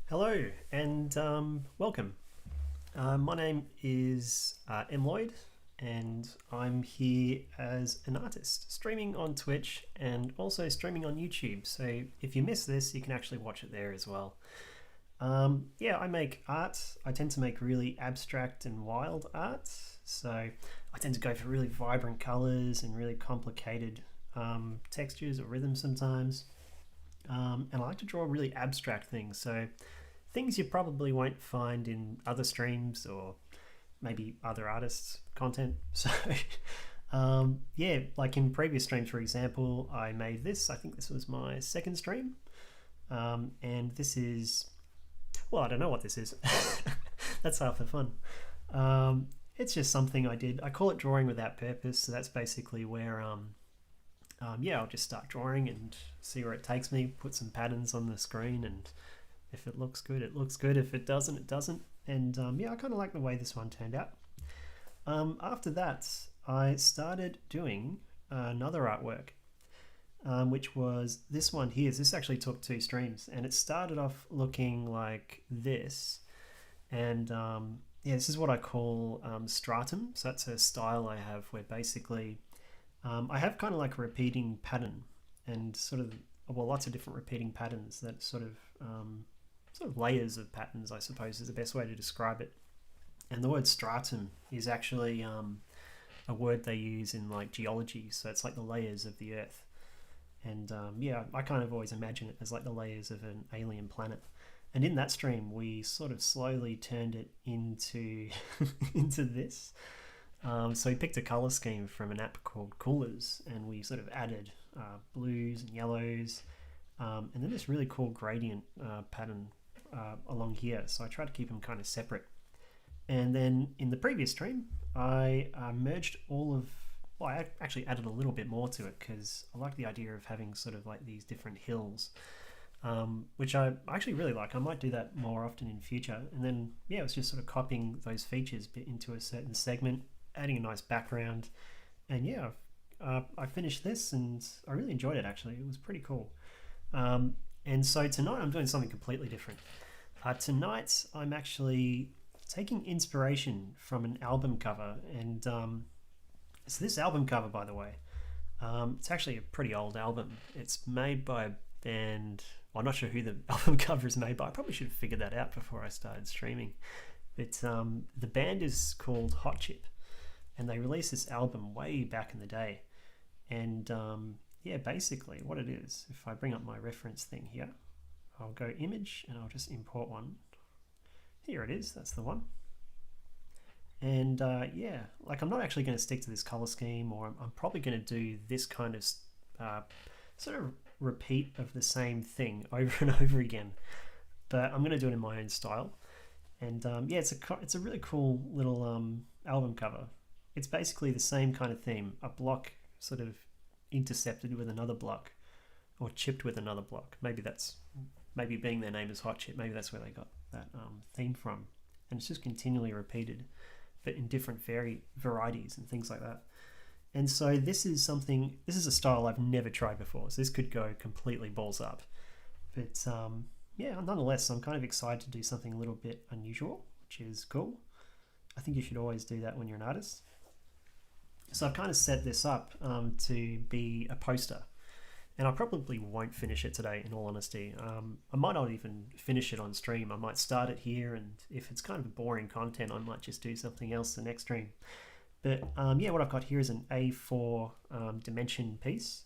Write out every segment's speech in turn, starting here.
Hello and welcome. My name is mlloyd and I'm here as an artist, streaming on Twitch and also streaming on YouTube. So if you miss this, you can actually watch it there as well. Yeah, I make art. I tend to make really abstract and wild art. So I tend to go for really vibrant colors and really complicated textures or rhythms sometimes. And I like to draw really abstract things. So things you probably won't find in other streams or maybe other artists' content. So, yeah, like in previous streams, for example, I made this. I think this was my second stream. And this is, well, I don't know what this is. That's half the fun. It's just something I did. I call it drawing without purpose. So that's basically where, yeah, I'll just start drawing and see where it takes me, put some patterns on the screen, and if it looks good, it looks good. If it doesn't, it doesn't. And yeah, I kind of like the way this one turned out. After that, I started doing another artwork, which was this one here. This actually took 2 streams, and it started off looking like this. And yeah, this is what I call stratum. So that's a style I have where basically I have kind of like a repeating pattern and sort of, well, lots of different repeating patterns that sort of layers of patterns, I suppose, is the best way to describe it. And the word stratum is actually a word they use in like geology, so it's like the layers of the earth. And yeah, I kind of always imagine it as like the layers of an alien planet. And in that stream, we sort of slowly turned it into into this. So we picked a color scheme from an app called Coolers, and we sort of added blues and yellows, and then this really cool gradient pattern along here. So I tried to keep them kind of separate. And then in the previous stream, I merged all of, well, I actually added a little bit more to it because I like the idea of having sort of like these different hills, which I actually really like. I might do that more often in future. And then, yeah, it was just sort of copying those features into a certain segment, adding a nice background. And yeah, I finished this and I really enjoyed it actually. It was pretty cool. And so tonight I'm doing something completely different. Tonight I'm actually taking inspiration from an album cover, and so this album cover, by the way, it's actually a pretty old album. It's made by a band. Well, I'm not sure who the album cover is made by. I probably should have figured that out before I started streaming. But the band is called Hot Chip, and they released this album way back in the day. And yeah, basically what it is, if I bring up my reference thing here, I'll go image and I'll just import one. Here it is, that's the one. And yeah, like I'm not actually going to stick to this color scheme, or I'm probably going to do this kind of sort of repeat of the same thing over and over again, but I'm going to do it in my own style. And yeah, it's a really cool little album cover. It's basically the same kind of theme, a block sort of intercepted with another block, or chipped with another block. Maybe being their name is Hot Chip, maybe that's where they got that theme from. And it's just continually repeated, but in different varieties and things like that. And so this is a style I've never tried before, so this could go completely balls up. But yeah, nonetheless, I'm kind of excited to do something a little bit unusual, which is cool. I think you should always do that when you're an artist. So I've kind of set this up to be a poster, and I probably won't finish it today, in all honesty. I might not even finish it on stream. I might start it here, and if it's kind of boring content, I might just do something else the next stream. But yeah, what I've got here is an A4 dimension piece,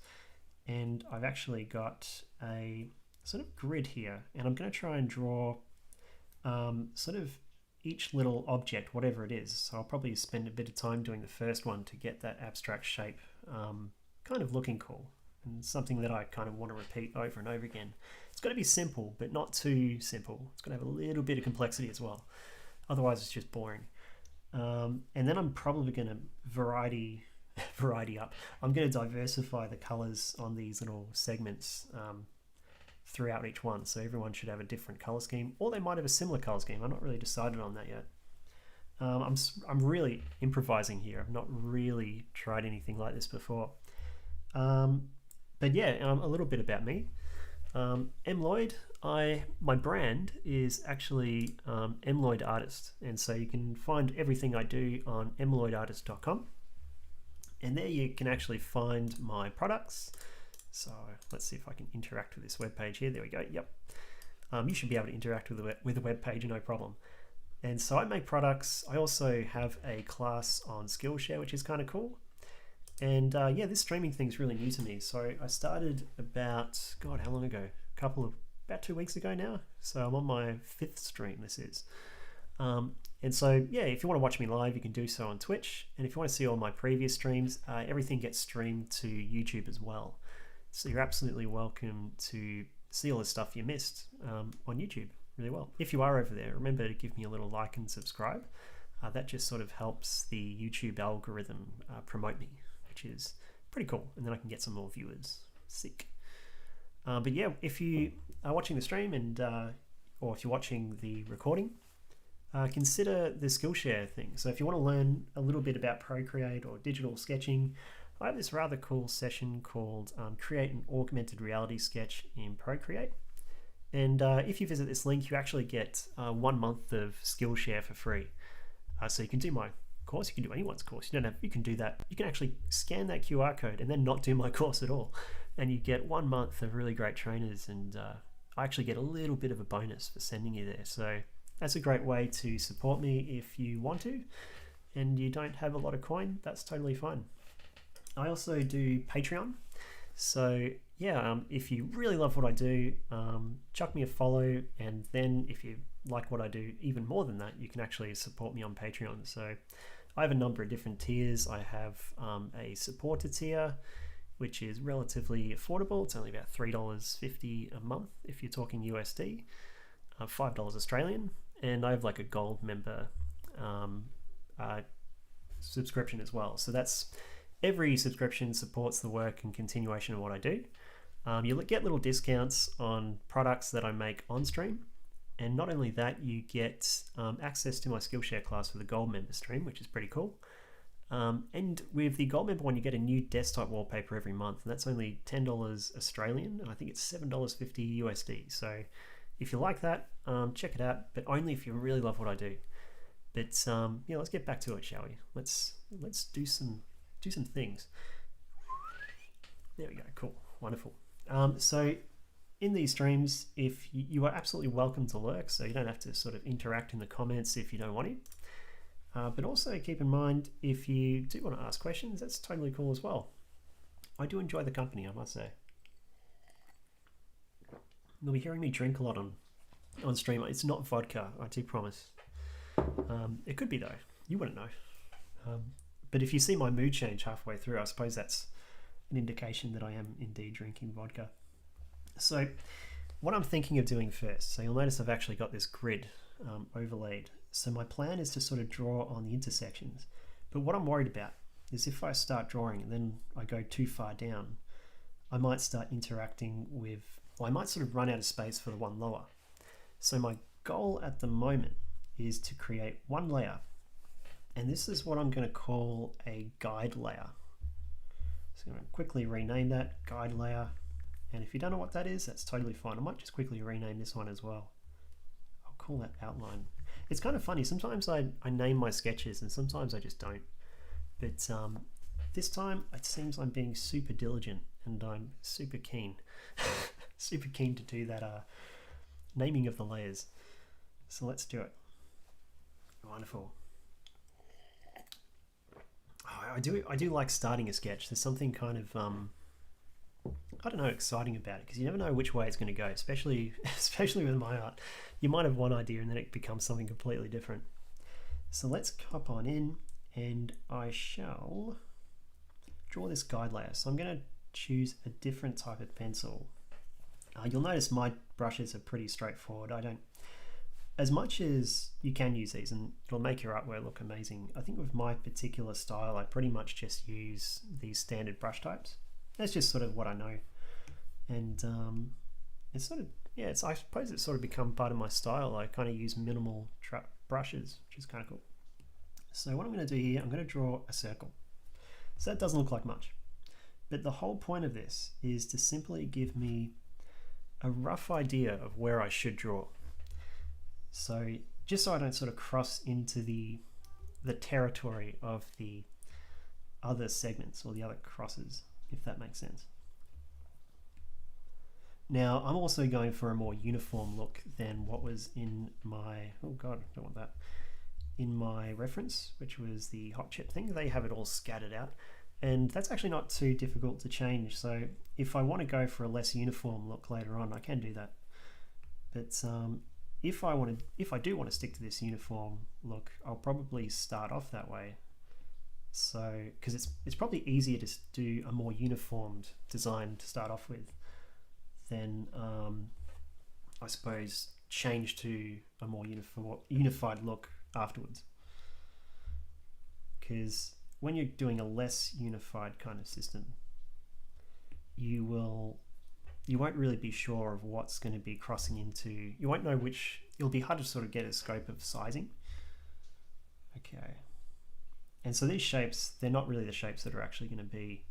and I've actually got a sort of grid here, and I'm going to try and draw sort of each little object, whatever it is. So I'll probably spend a bit of time doing the first one to get that abstract shape kind of looking cool, and something that I kind of want to repeat over and over again. It's got to be simple, but not too simple. It's got to have a little bit of complexity as well. Otherwise, it's just boring. And then I'm probably going to variety up. I'm going to diversify the colors on these little segments throughout each one. So everyone should have a different color scheme, or they might have a similar color scheme. I'm not really decided on that yet. I'm really improvising here. I've not really tried anything like this before. But yeah, a little bit about me. mlloyd, my brand is actually mlloyd artist, and so you can find everything I do on mlloydartist.com, and there you can actually find my products. So let's see if I can interact with this web page here. There we go. Yep. You should be able to interact with the web page, no problem. And so I make products. I also have a class on Skillshare, which is kind of cool. And yeah, this streaming thing is really new to me. So I started about, God, how long ago? About 2 weeks ago now. So I'm on my 5th stream, this is. And so, yeah, if you want to watch me live, you can do so on Twitch. And if you want to see all my previous streams, everything gets streamed to YouTube as well. So you're absolutely welcome to see all the stuff you missed on YouTube really well. If you are over there, remember to give me a little like and subscribe. That just sort of helps the YouTube algorithm promote me, which is pretty cool. And then I can get some more viewers. Sick. But yeah, if you are watching the stream and or if you're watching the recording, consider the Skillshare thing. So if you want to learn a little bit about Procreate or digital sketching, I have this rather cool session called Create an Augmented Reality Sketch in Procreate. And if you visit this link, you actually get 1 month of Skillshare for free. So you can do my course, you can do anyone's course. You can do that. You can actually scan that QR code and then not do my course at all. And you get 1 month of really great trainers, and I actually get a little bit of a bonus for sending you there. So that's a great way to support me if you want to, and you don't have a lot of coin, that's totally fine. I also do Patreon. So yeah, if you really love what I do, chuck me a follow, and then if you like what I do even more than that, you can actually support me on Patreon. So I have a number of different tiers. I have a supporter tier, which is relatively affordable. It's only about $3.50 a month if you're talking USD, $5 Australian. And I have like a gold member subscription as well. So that's every subscription supports the work and continuation of what I do. You'll get little discounts on products that I make on stream. And not only that, you get access to my Skillshare class for the gold member stream, which is pretty cool. And with the gold member one, you get a new desktop wallpaper every month, and that's only $10 Australian, and I think it's $7.50 USD. So if you like that, check it out, but only if you really love what I do. But yeah, let's get back to it, shall we? Let's do some things. There we go. Cool. Wonderful. So in these streams, if you are absolutely welcome to lurk, so you don't have to sort of interact in the comments if you don't want to. But also keep in mind, if you do want to ask questions, that's totally cool as well. I do enjoy the company, I must say. You'll be hearing me drink a lot on stream. It's not vodka, I do promise. It could be though. You wouldn't know. But if you see my mood change halfway through, I suppose that's an indication that I am indeed drinking vodka. So what I'm thinking of doing first, so you'll notice I've actually got this grid overlaid. So my plan is to sort of draw on the intersections. But what I'm worried about is if I start drawing and then I go too far down, I might start interacting with, well, I might sort of run out of space for the one lower. So my goal at the moment is to create one layer. And this is what I'm going to call a guide layer. So I'm going to quickly rename that guide layer. And if you don't know what that is, that's totally fine. I might just quickly rename this one as well. I'll call that outline. It's kind of funny. Sometimes I name my sketches and sometimes I just don't. But this time it seems I'm being super diligent and I'm super keen. Super keen to do that naming of the layers. So let's do it. Wonderful. Oh, I do like starting a sketch. There's something kind of I don't know, exciting about it, because you never know which way it's going to go, especially with my art. You might have one idea and then it becomes something completely different. So let's hop on in and I shall draw this guide layer. So I'm going to choose a different type of pencil. You'll notice my brushes are pretty straightforward. I don't, as much as you can use these and it'll make your artwork look amazing, I think with my particular style I pretty much just use these standard brush types. That's just sort of what I know. And it's sort of, yeah, I suppose it's sort of become part of my style. I kind of use minimal brushes, which is kind of cool. So what I'm going to do here, I'm going to draw a circle. So that doesn't look like much. But the whole point of this is to simply give me a rough idea of where I should draw. So just so I don't sort of cross into the territory of the other segments or the other crosses, if that makes sense. Now I'm also going for a more uniform look than what was in my, oh god, I don't want that, in my reference, which was the hot chip thing. They have it all scattered out, and that's actually not too difficult to change. So if I want to go for a less uniform look later on, I can do that. But if I do want to stick to this uniform look, I'll probably start off that way. So because it's probably easier to do a more uniformed design to start off with than I suppose change to a more unified look afterwards. Because when you're doing a less unified kind of system, you won't really be sure of what's going to be crossing into, you won't know which, it'll be hard to sort of get a scope of sizing. Okay. And so these shapes, they're not really the shapes that are actually going to be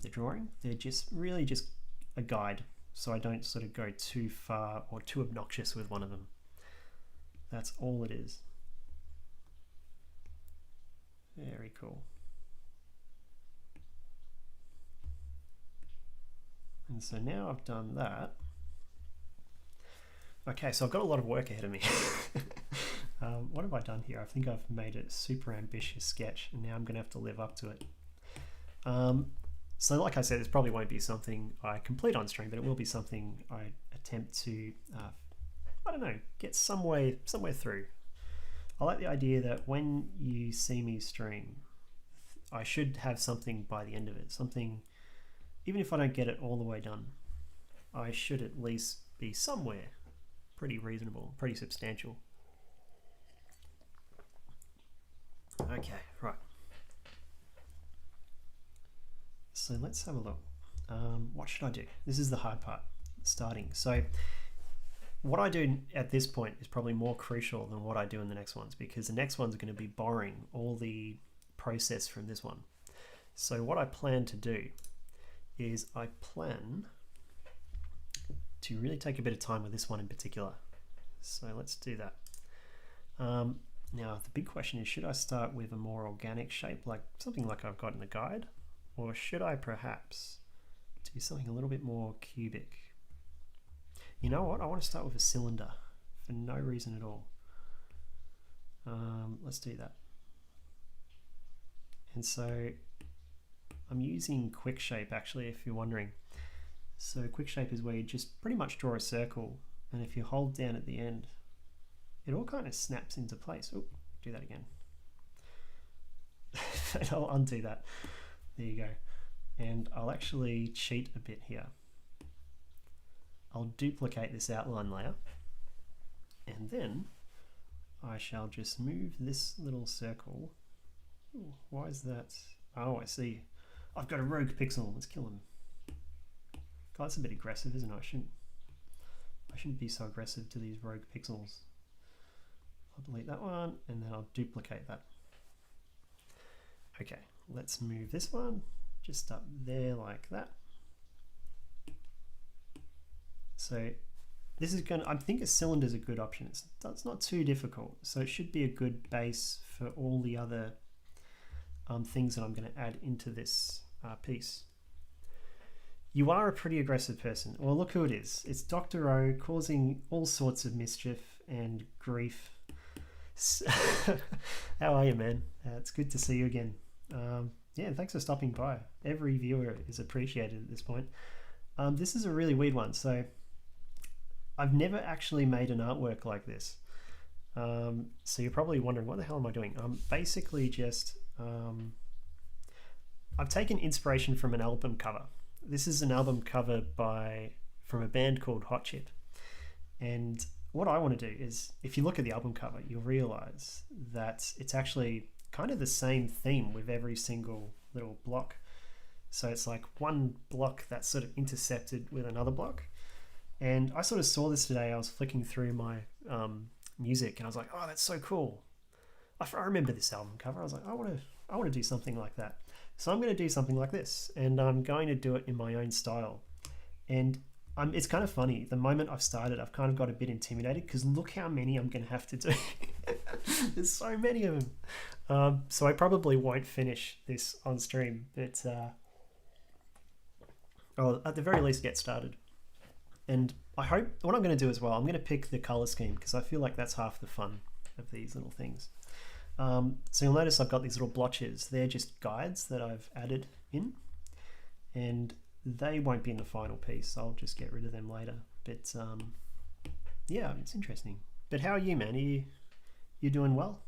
the drawing. They're just really just a guide, so I don't sort of go too far or too obnoxious with one of them. That's all it is. Very cool. And so now I've done that. Okay, so I've got a lot of work ahead of me. What have I done here? I think I've made a super ambitious sketch, and now I'm going to have to live up to it. So like I said, this probably won't be something I complete on stream, but it will be something I attempt to, I don't know, get some way through. I like the idea that when you see me stream, I should have something by the end of it. Something, even if I don't get it all the way done, I should at least be somewhere pretty reasonable, pretty substantial. Okay, right. So let's have a look. What should I do? This is the hard part, starting. So what I do at this point is probably more crucial than what I do in the next ones, because the next ones are going to be borrowing all the process from this one. So what I plan to do is I plan to really take a bit of time with this one in particular. So let's do that. Now the big question is, should I start with a more organic shape, like something like I've got in the guide? Or should I perhaps do something a little bit more cubic? You know what? I want to start with a cylinder for no reason at all. Let's do that. And so I'm using quick shape actually, if you're wondering. So quick shape is where you just pretty much draw a circle, and if you hold down at the end, it all kind of snaps into place. Oh, do that again. I'll undo that. There you go. And I'll actually cheat a bit here. I'll duplicate this outline layer, and then I shall just move this little circle. Ooh, why is that? Oh, I see. I've got a rogue pixel. Let's kill him. God, that's a bit aggressive, isn't it? I shouldn't be so aggressive to these rogue pixels. I'll delete that one, and then I'll duplicate that. Okay, let's move this one just up there like that. So this is going to, I think a cylinder is a good option. It's not too difficult, so it should be a good base for all the other things that I'm going to add into this piece. You are a pretty aggressive person. Well, look who it is. It's Dr. O, causing all sorts of mischief and grief. How are you, man? It's good to see you again. Yeah, thanks for stopping by. Every viewer is appreciated at this point. This is a really weird one. So I've never actually made an artwork like this. So you're probably wondering, what the hell am I doing? Basically just, I've taken inspiration from an album cover. This is an album cover from a band called Hot Chip. And what I want to do is, if you look at the album cover, you'll realize that it's actually kind of the same theme with every single little block. So it's like one block that's sort of intercepted with another block. And I sort of saw this today. I was flicking through my music, and I was like, oh, that's so cool. I remember this album cover. I was like, I want to do something like that. So I'm going to do something like this, and I'm going to do it in my own style. And it's kind of funny. The moment I've started, I've kind of got a bit intimidated because look how many I'm going to have to do. There's so many of them. So I probably won't finish this on stream, but I'll at the very least get started. And I hope what I'm going to do as well, I'm going to pick the color scheme because I feel like that's half the fun of these little things. So you'll notice I've got these little blotches. They're just guides that I've added in, and they won't be in the final piece. I'll just get rid of them later. But yeah, it's interesting. But how are you, man? You doing well?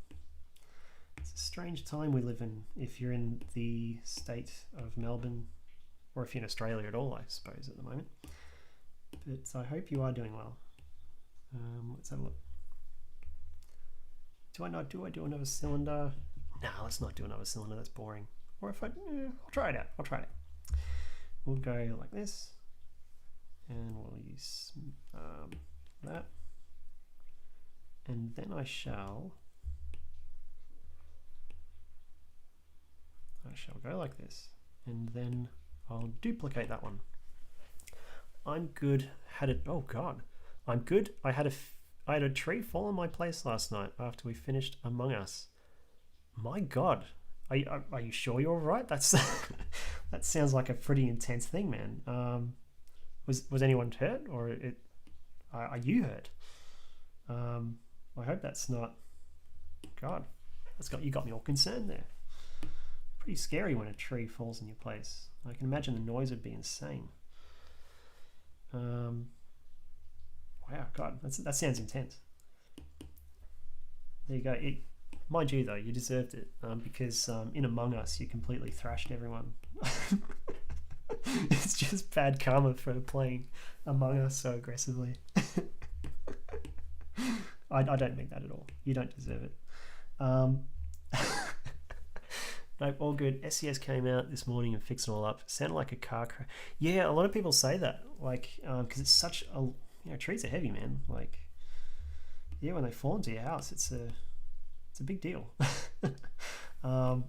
It's a strange time we live in if you're in the state of Melbourne, or if you're in Australia at all, I suppose, at the moment. But I hope you are doing well. Let's have a look. Do I do another cylinder? No, let's not do another cylinder. That's boring. Or if I'll try it out. I'll try it. We'll go like this, and we'll use that, and then I shall go like this, and then I'll duplicate that one. I'm good. Oh God, I'm good. I had a tree fall on my place last night after we finished Among Us. My God. Are you sure you're all right? That sounds like a pretty intense thing, man. Was anyone hurt, or are you hurt? I hope that's not. God, you got me all concerned there. Pretty scary when a tree falls in your place. I can imagine the noise would be insane. Wow, God, that sounds intense. There you go. Mind you, though, you deserved it because in Among Us, you completely thrashed everyone. It's just bad karma for playing Among Us so aggressively. I don't mean that at all. You don't deserve it. Nope, all good. SES came out this morning and fixed it all up. Sounded like a car crash. Yeah, a lot of people say that, like, because it's such a trees are heavy, man. Like, yeah, when they fall into your house, it's a big deal. I'm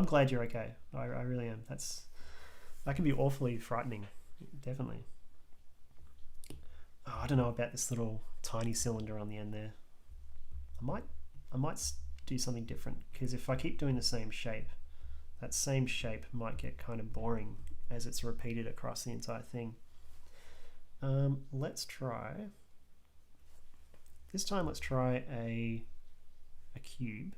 glad you're okay. I really am. That can be awfully frightening, definitely. I don't know about this little tiny cylinder on the end there. I might do something different, because if I keep doing the same shape, that same shape might get kind of boring as it's repeated across the entire thing. Let's try this time. Let's try a cube.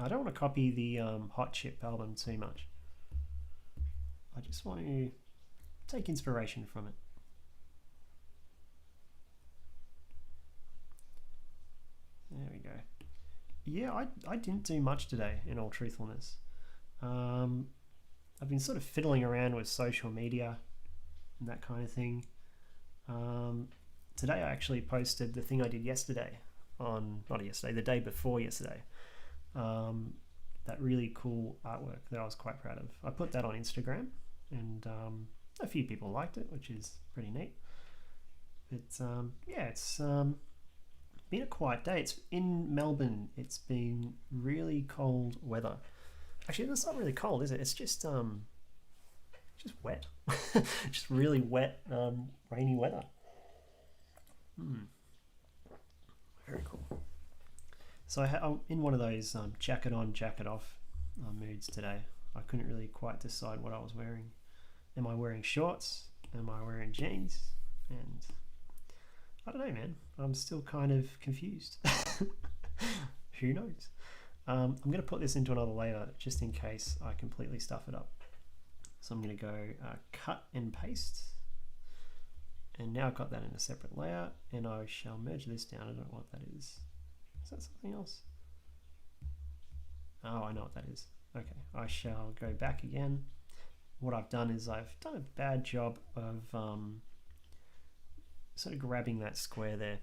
I don't want to copy the Hot Chip album too much. I just want to take inspiration from it. There we go. Yeah, I didn't do much today, in all truthfulness. I've been sort of fiddling around with social media and that kind of thing. Today I actually posted the thing I did yesterday the day before yesterday. That really cool artwork that I was quite proud of. I put that on Instagram, and a few people liked it, which is pretty neat. But yeah, it's been a quiet day. It's in Melbourne. It's been really cold weather. Actually, it's not really cold, is it? It's just wet. Just really wet, rainy weather. Very cool. So I'm in one of those jacket on, jacket off moods today. I couldn't really quite decide what I was wearing. Am I wearing shorts? Am I wearing jeans? And I don't know, man. I'm still kind of confused. Who knows? I'm going to put this into another layer just in case I completely stuff it up. So I'm going to go cut and paste. And now I've got that in a separate layer, and I shall merge this down. I don't know what that is. Is that something else? Oh, I know what that is. Okay, I shall go back again. What I've done is I've done a bad job of sort of grabbing that square there.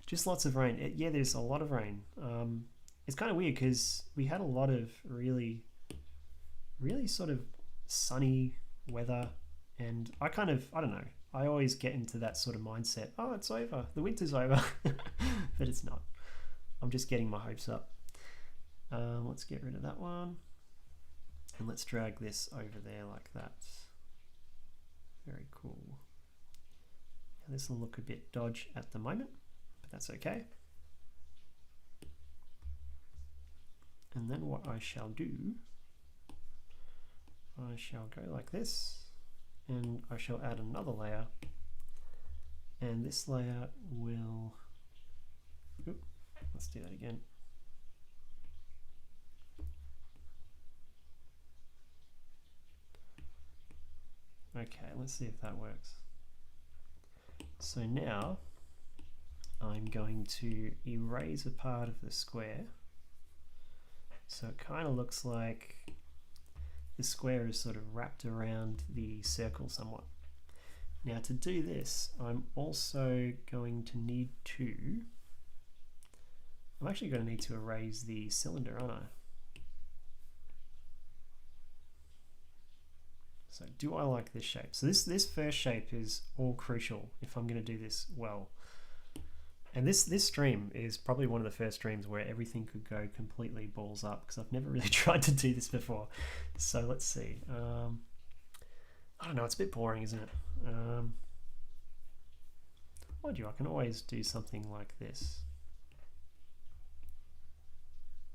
Just lots of rain. Yeah, there's a lot of rain. It's kind of weird because we had a lot of really sort of sunny weather, and I don't know. I always get into that sort of mindset. Oh, it's over. The winter's over. But it's not. I'm just getting my hopes up. Let's get rid of that one. And let's drag this over there like that. Very cool. Now, this will look a bit dodgy at the moment, but that's okay. And then what I shall do, I shall go like this, and I shall add another layer, and this layer will, let's do that again. Okay, let's see if that works. So now I'm going to erase a part of the square. So it kind of looks like the square is sort of wrapped around the circle somewhat. Now to do this, I'm also going to need to, I'm actually going to need to erase the cylinder, aren't I? So do I like this shape? So this first shape is all crucial if I'm going to do this well. And this stream is probably one of the first streams where everything could go completely balls up, because I've never really tried to do this before. So let's see. I don't know, it's a bit boring, isn't it? Mind you, I can always do something like this.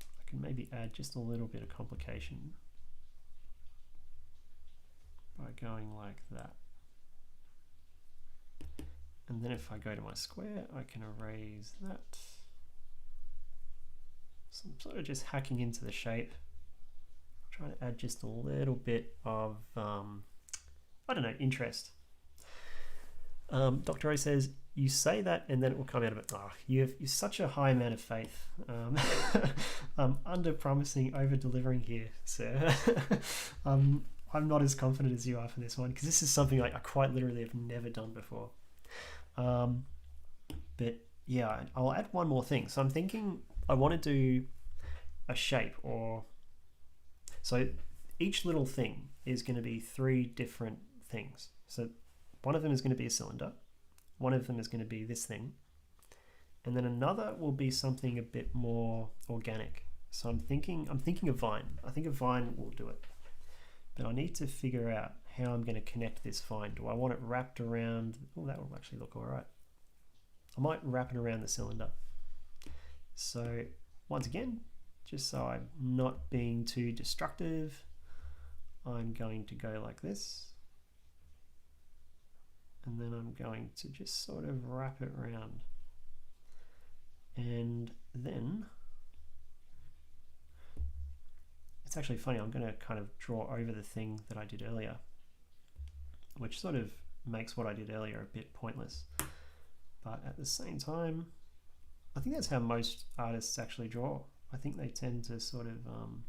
I can maybe add just a little bit of complication by going like that. And then if I go to my square, I can erase that. So I'm sort of just hacking into the shape, trying to add just a little bit of, I don't know, interest. Dr. O says, you say that and then it will come out of it. Oh, you're such a high amount of faith. Under promising, over delivering here, sir. I'm not as confident as you are for this one, because this is something like I quite literally have never done before. But yeah, I'll add one more thing. So I'm thinking I want to do a shape, or so each little thing is going to be 3 different things. So one of them is going to be a cylinder, one of them is going to be this thing, and then another will be something a bit more organic. So I'm thinking a vine. I think a vine will do it. But I need to figure out how I'm going to connect this vine. Do I want it wrapped around? Oh, that will actually look all right. I might wrap it around the cylinder. So once again, just so I'm not being too destructive, I'm going to go like this. And then I'm going to just sort of wrap it around. And then it's actually funny, I'm going to kind of draw over the thing that I did earlier, which sort of makes what I did earlier a bit pointless. But at the same time, I think that's how most artists actually draw. I think they tend to sort of, in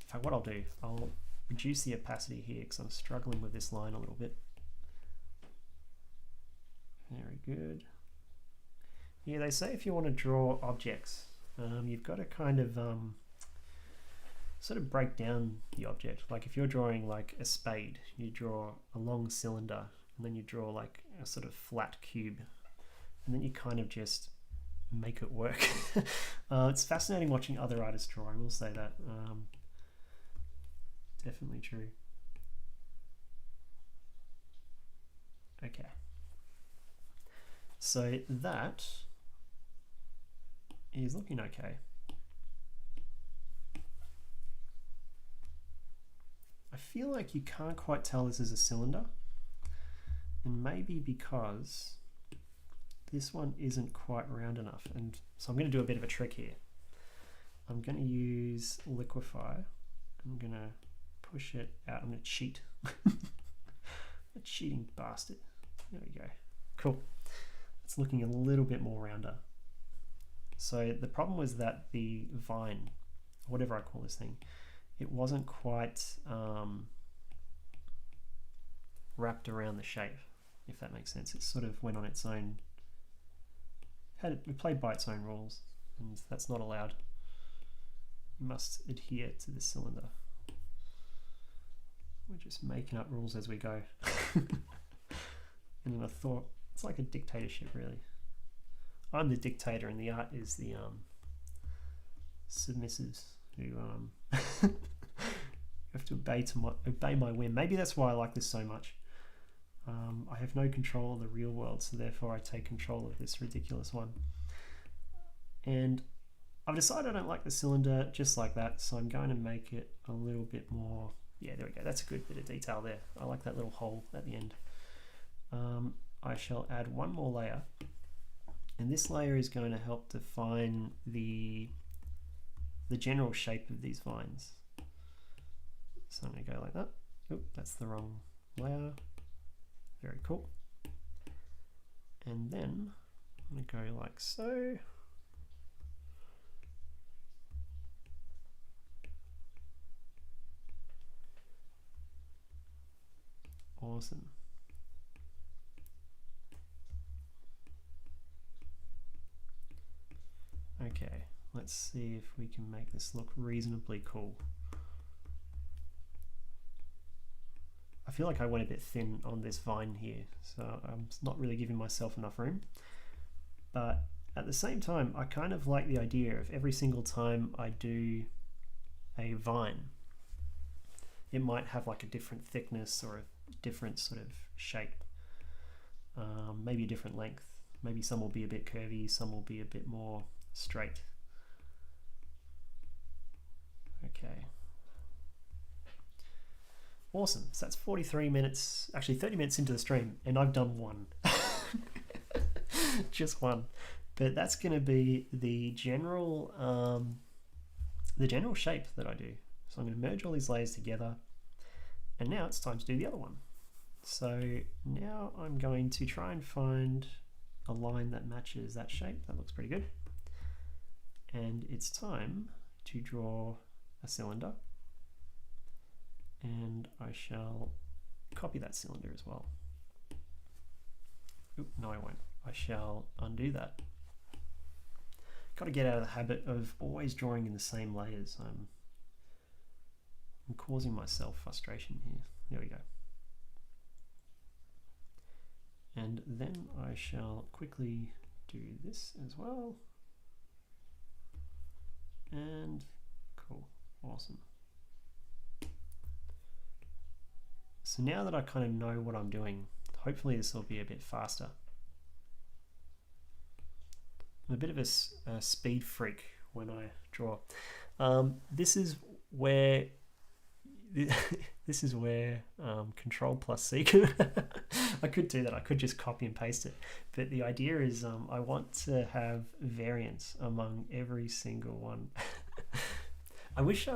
fact, what I'll do, I'll reduce the opacity here because I'm struggling with this line a little bit. Very good. Yeah, they say if you want to draw objects, you've got to kind of sort of break down the object. Like if you're drawing like a spade, you draw a long cylinder, and then you draw like a sort of flat cube, and then you kind of just make it work. It's fascinating watching other artists draw, I will say that. Definitely true. Okay. So that is looking okay. I feel like you can't quite tell this is a cylinder, and maybe because this one isn't quite round enough. And so I'm going to do a bit of a trick here. I'm going to use liquify. I'm going to push it out. I'm going to cheat. A cheating bastard. There we go. Cool. It's looking a little bit more rounder. So the problem was that the vine, whatever I call this thing, it wasn't quite wrapped around the shape, if that makes sense. It sort of went on its own, it played by its own rules, and that's not allowed. You must adhere to the cylinder. We're just making up rules as we go. And then I thought, it's like a dictatorship, really. I'm the dictator and the art is the submissives who have to obey my whim. Maybe that's why I like this so much. I have no control of the real world, so therefore I take control of this ridiculous one. And I've decided I don't like the cylinder just like that, so I'm going to make it a little bit more. Yeah, there we go. That's a good bit of detail there. I like that little hole at the end. I shall add one more layer, and this layer is going to help define the general shape of these vines. So I'm going to go like that. Oop, that's the wrong layer. Very cool. And then I'm going to go like so. Awesome. Okay, let's see if we can make this look reasonably cool. I feel like I went a bit thin on this vine here, so I'm not really giving myself enough room. But at the same time, I kind of like the idea of every single time I do a vine, it might have like a different thickness or a different sort of shape, maybe a different length. Maybe some will be a bit curvy, some will be a bit more straight. Okay. Awesome. So that's 43 minutes, actually 30 minutes into the stream, and I've done one. Just one. But that's going to be the general shape that I do. So I'm going to merge all these layers together, and now it's time to do the other one. So now I'm going to try and find a line that matches that shape. That looks pretty good. And it's time to draw a cylinder, and I shall copy that cylinder as well. Oop, no I won't. I shall undo that. Got to get out of the habit of always drawing in the same layers. I'm causing myself frustration here. There we go. And then I shall quickly do this as well. And cool, awesome. So now that I kind of know what I'm doing, hopefully this will be a bit faster. I'm a bit of a speed freak when I draw. This is where Control plus C. I could do that. I could just copy and paste it. But the idea is I want to have variance among every single one. I wish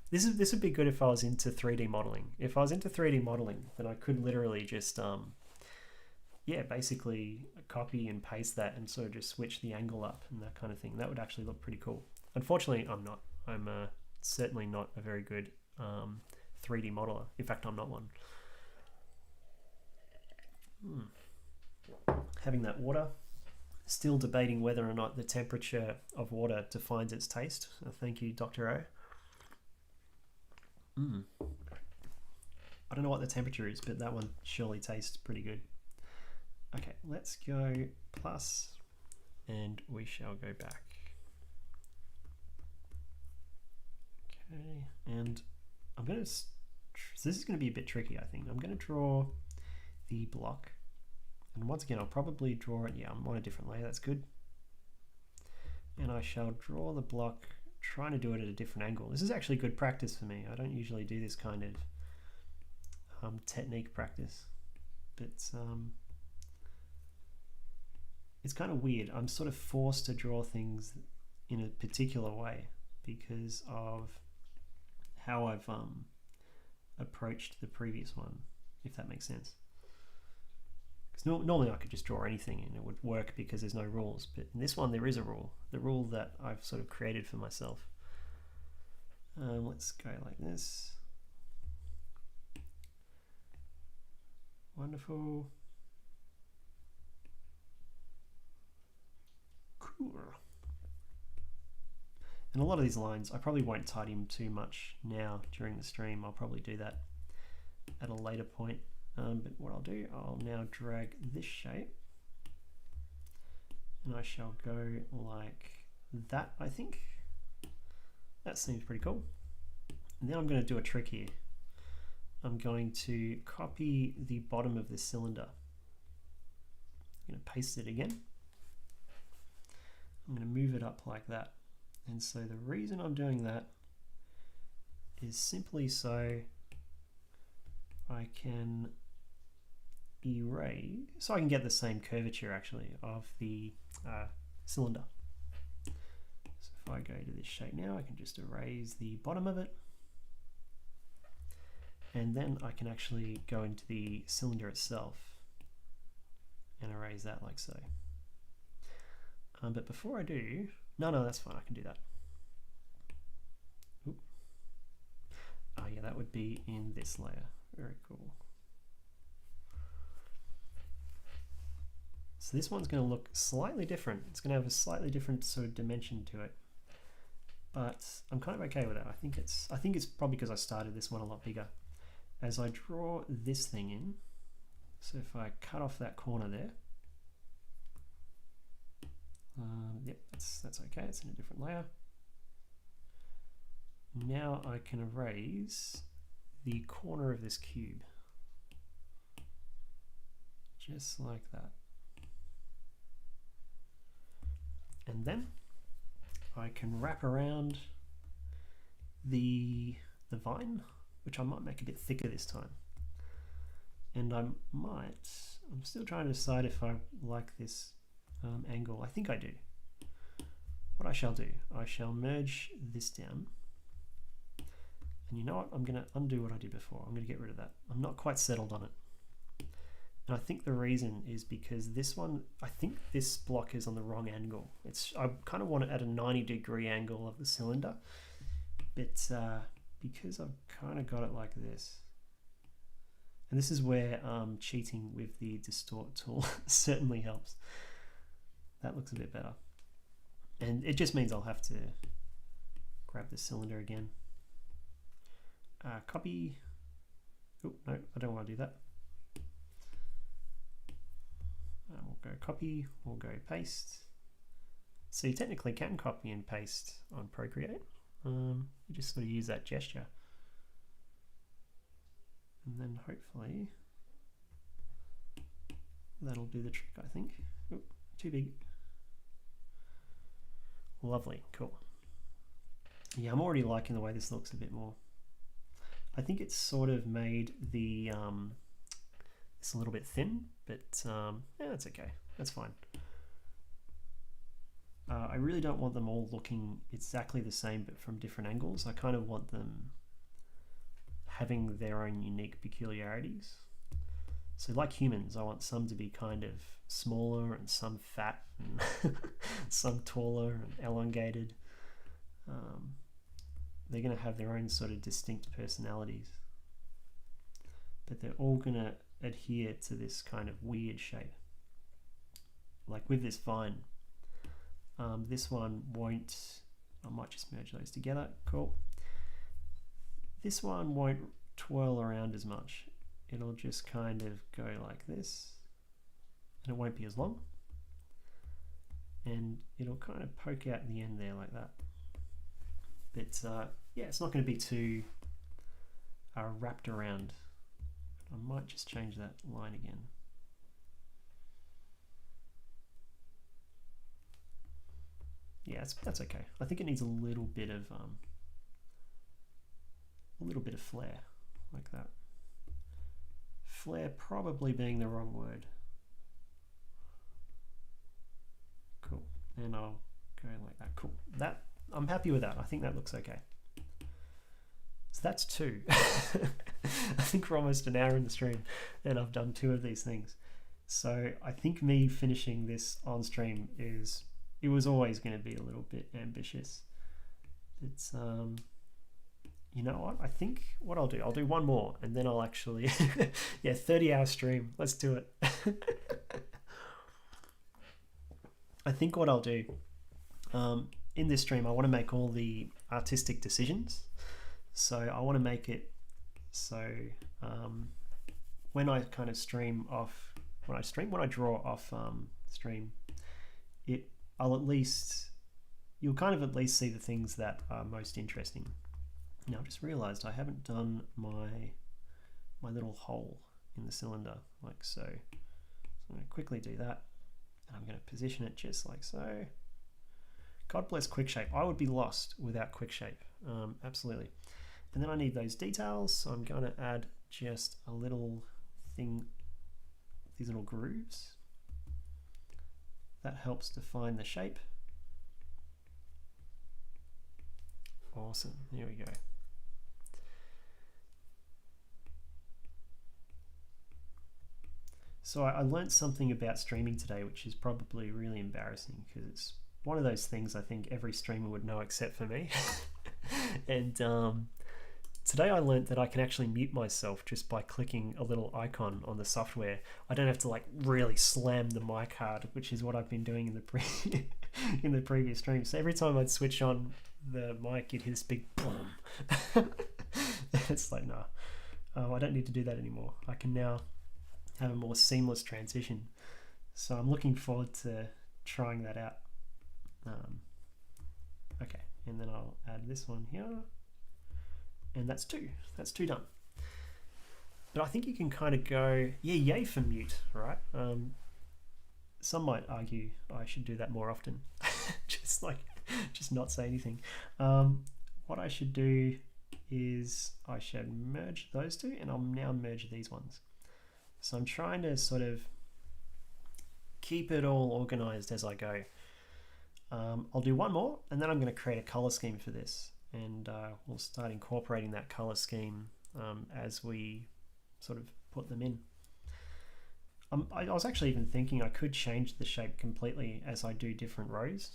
this would be good if I was into 3D modeling. If I was into 3D modeling, then I could literally just yeah, basically copy and paste that and sort of just switch the angle up and that kind of thing. That would actually look pretty cool. Unfortunately, I'm not. I'm certainly not a very good 3D modeler. In fact, I'm not one. Having that water, still debating whether or not the temperature of water defines its taste. Thank you, Dr. O. I don't know what the temperature is, but that one surely tastes pretty good. Okay, let's go plus, and we shall go back. Okay, and I'm going to, so this is going to be a bit tricky, I think. I'm going to draw the block, and once again, I'll probably draw it, yeah, I'm on a different layer, that's good. And I shall draw the block, trying to do it at a different angle. This is actually good practice for me. I don't usually do this kind of technique practice, but it's kind of weird. I'm sort of forced to draw things in a particular way because of how I've approached the previous one, if that makes sense. Because normally I could just draw anything and it would work because there's no rules, but in this one there is a rule, the rule that I've sort of created for myself. Let's go like this. Wonderful. Cool. And a lot of these lines, I probably won't tidy them too much now during the stream. I'll probably do that at a later point. But what I'll do, I'll now drag this shape and I shall go like that, I think. That seems pretty cool. And then I'm going to do a trick here. I'm going to copy the bottom of this cylinder. I'm going to paste it again. I'm going to move it up like that. And so the reason I'm doing that is simply so I can erase, so I can get the same curvature actually of the cylinder. So if I go to this shape now, I can just erase the bottom of it. And then I can actually go into the cylinder itself and erase that like so. But before I do, no, that's fine, I can do that. Oop. Oh yeah, that would be in this layer. Very cool. So this one's going to look slightly different. It's going to have a slightly different sort of dimension to it. But I'm kind of okay with that. I think it's probably because I started this one a lot bigger. As I draw this thing in, so if I cut off that corner there, yep, that's okay, it's in a different layer. Now I can erase the corner of this cube, just like that. And then I can wrap around the vine, which I might make a bit thicker this time. And I'm still trying to decide if I like this angle. I think I do. What I shall do, I shall merge this down. And you know what? I'm going to undo what I did before. I'm going to get rid of that. I'm not quite settled on it. And I think the reason is because this one, I think this block is on the wrong angle. I kind of want it at a 90-degree angle of the cylinder, but because I've kind of got it like this, and this is where cheating with the distort tool certainly helps. That looks a bit better. And it just means I'll have to grab the cylinder again. Copy. Oh, no, I don't want to do that. We'll go copy, we'll go paste. So you technically can copy and paste on Procreate. You just sort of use that gesture. And then hopefully that'll do the trick, I think. Oh, too big. Lovely, cool. Yeah, I'm already liking the way this looks a bit more. I think it's sort of made the it's a little bit thin, but yeah, that's okay. That's fine. I really don't want them all looking exactly the same, but from different angles. I kind of want them having their own unique peculiarities. So like humans, I want some to be kind of smaller and some fat and some taller and elongated. They're going to have their own sort of distinct personalities, but they're all going to adhere to this kind of weird shape. Like with this vine, this one won't, I might just merge those together, cool. This one won't twirl around as much. It'll just kind of go like this, and it won't be as long. And it'll kind of poke out in the end there like that. But yeah, it's not going to be too wrapped around. I might just change that line again. Yeah, that's okay. I think it needs a little bit of flair, like that. Flair probably being the wrong word. Cool. And I'll go like that. Cool. That, I'm happy with that. I think that looks okay. So that's 2. I think we're almost an hour in the stream and I've done 2 of these things. So I think me finishing this on stream it was always going to be a little bit ambitious. It's you know what, I think what I'll do one more and then I'll actually yeah, 30-hour stream, let's do it. I think what I'll do in this stream, I want to make all the artistic decisions. So I want to make it so when I kind of stream off, when I draw off stream, you'll kind of at least see the things that are most interesting. Now I just realized I haven't done my my little hole in the cylinder, like so. So I'm going to quickly do that, and I'm going to position it just like so. God bless QuickShape. I would be lost without QuickShape, absolutely. And then I need those details, so I'm going to add just a little thing, these little grooves. That helps define the shape. Awesome, here we go. So I learned something about streaming today, which is probably really embarrassing because it's one of those things I think every streamer would know except for me. And today I learned that I can actually mute myself just by clicking a little icon on the software. I don't have to like really slam the mic hard, which is what I've been doing in the in the previous stream. So every time I'd switch on the mic, it'd hit this big boom. It's like, nah, I don't need to do that anymore. I can now have a more seamless transition. So I'm looking forward to trying that out. Okay, and then I'll add this one here. And that's two done. But I think you can kind of go, yeah, yay for mute, right? Some might argue I should do that more often. just not say anything. What I should do is I should merge those two, and I'll now merge these ones. So I'm trying to sort of keep it all organized as I go. I'll do one more, and then I'm going to create a color scheme for this. And we'll start incorporating that color scheme as we sort of put them in. I was actually even thinking I could change the shape completely as I do different rows.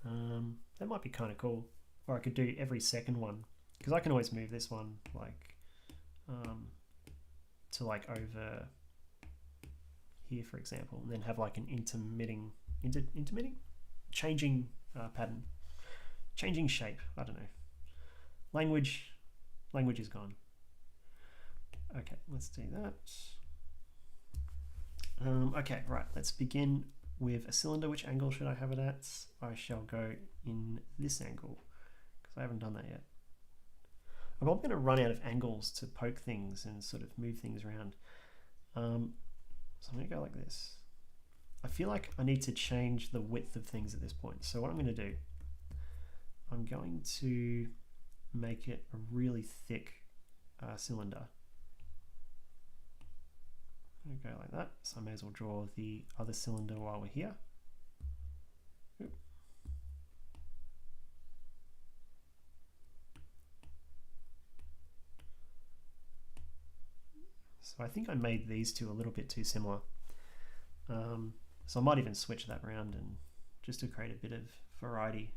That might be kind of cool. Or I could do every second one, because I can always move this one like to like over here, for example, and then have like an intermitting changing pattern, changing shape. I don't know. Language is gone. Okay, let's do that. Okay, right, let's begin with a cylinder. Which angle should I have it at? I shall go in this angle, because I haven't done that yet. I'm going to run out of angles to poke things and sort of move things around. So I'm going to go like this. I feel like I need to change the width of things at this point. So what I'm going to do, I'm going to make it a really thick cylinder. I'm going to go like that. So I may as well draw the other cylinder while we're here. Oop. So I think I made these two a little bit too similar. So I might even switch that around and just to create a bit of variety.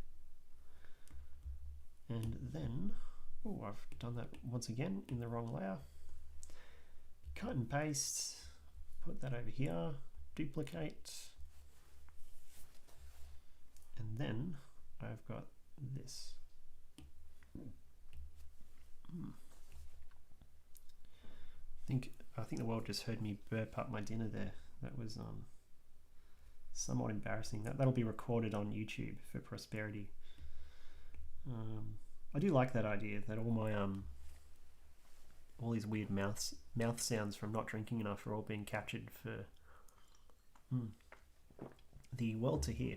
And then, oh, I've done that once again in the wrong layer. Cut and paste, put that over here, duplicate, and then I've got this. I think the world just heard me burp up my dinner there. That was somewhat embarrassing. That'll be recorded on YouTube for prosperity. I do like that idea that all my all these weird mouth sounds from not drinking enough are all being captured for the world to hear.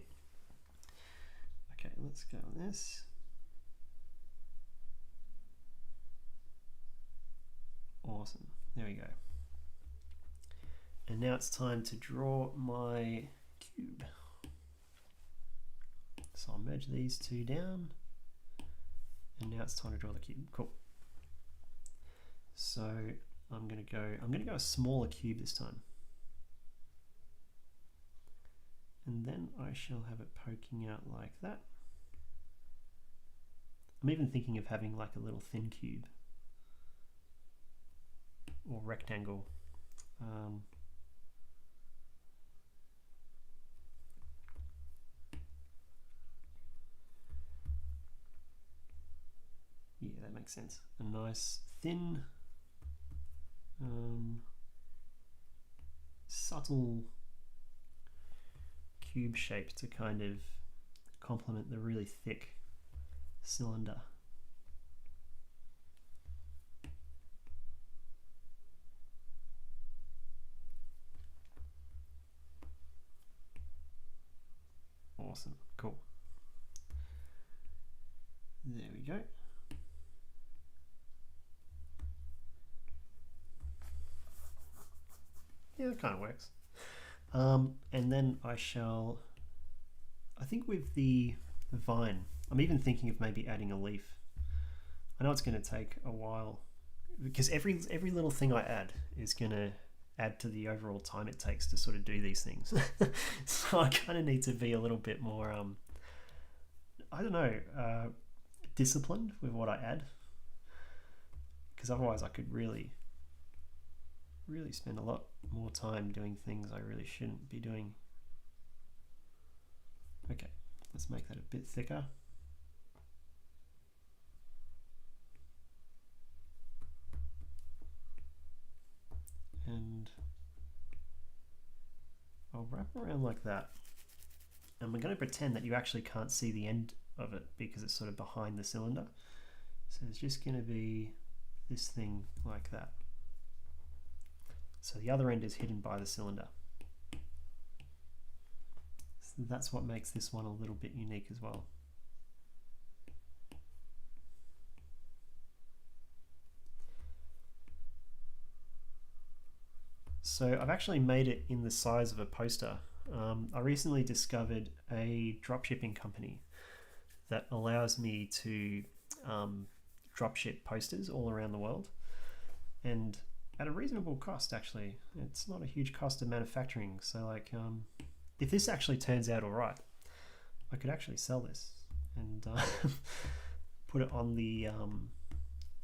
Okay, let's go on this. Awesome, there we go. And now it's time to draw my cube. So I'll merge these two down, and now it's time to draw the cube. Cool. So I'm gonna go a smaller cube this time. And then I shall have it poking out like that. I'm even thinking of having like a little thin cube or rectangle. Yeah, that makes sense. A nice thin, subtle cube shape to kind of complement the really thick cylinder. Awesome, cool. There we go. Yeah, that kind of works. And then I think with the vine, I'm even thinking of maybe adding a leaf. I know it's going to take a while because every little thing I add is going to add to the overall time it takes to sort of do these things. So I kind of need to be a little bit more, I don't know, disciplined with what I add, because otherwise I could really spend a lot more time doing things I really shouldn't be doing. Okay, let's make that a bit thicker. And I'll wrap around like that. And we're going to pretend that you actually can't see the end of it because it's sort of behind the cylinder. So it's just going to be this thing like that. So the other end is hidden by the cylinder. So that's what makes this one a little bit unique as well. So I've actually made it in the size of a poster. I recently discovered a dropshipping company that allows me to dropship posters all around the world, and at a reasonable cost actually. It's not a huge cost of manufacturing, so like if this actually turns out all right, I could actually sell this and put it on the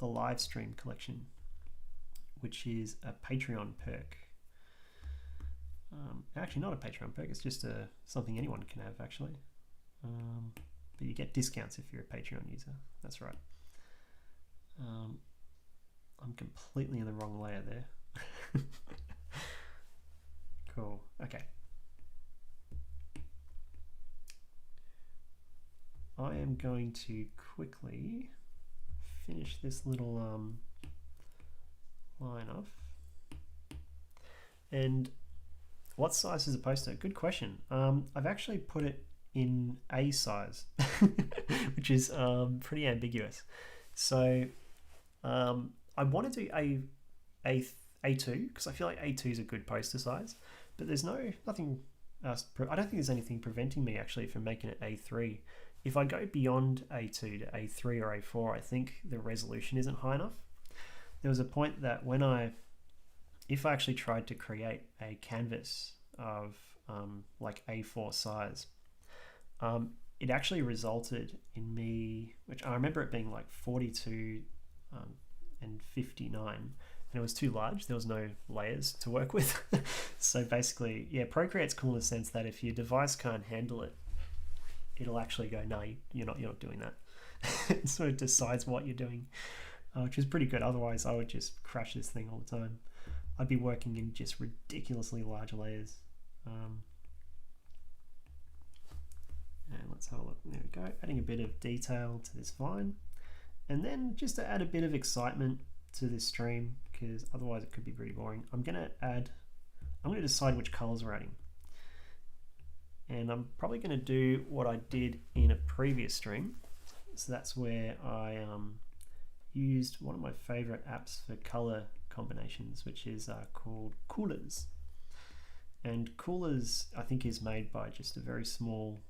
live stream collection, which is a Patreon perk. Actually not a Patreon perk, it's just something anyone can have actually. But you get discounts if you're a Patreon user, that's right. I'm completely in the wrong layer there. Cool, okay. I am going to quickly finish this little line off. And what size is a poster? Good question. I've actually put it in A size, which is pretty ambiguous. So I want to do A2 because I feel like A2 is a good poster size, but there's nothing else. I don't think there's anything preventing me actually from making it A3. If I go beyond A2 to A3 or A4, I think the resolution isn't high enough. There was a point that if I actually tried to create a canvas of like A4 size, it actually resulted in me, which I remember it being like 42 and 59, and it was too large. There was no layers to work with. So basically, yeah, Procreate's cool in the sense that if your device can't handle it, it'll actually go, no, you're not doing that. It sort of decides what you're doing, which is pretty good. Otherwise, I would just crash this thing all the time. I'd be working in just ridiculously large layers. And let's have a look. There we go. Adding a bit of detail to this vine. And then just to add a bit of excitement to this stream, because otherwise it could be pretty boring, I'm going to decide which colors we're adding. And I'm probably going to do what I did in a previous stream. So that's where I used one of my favorite apps for color combinations, which is called Coolers. And Coolers, I think, is made by just a very small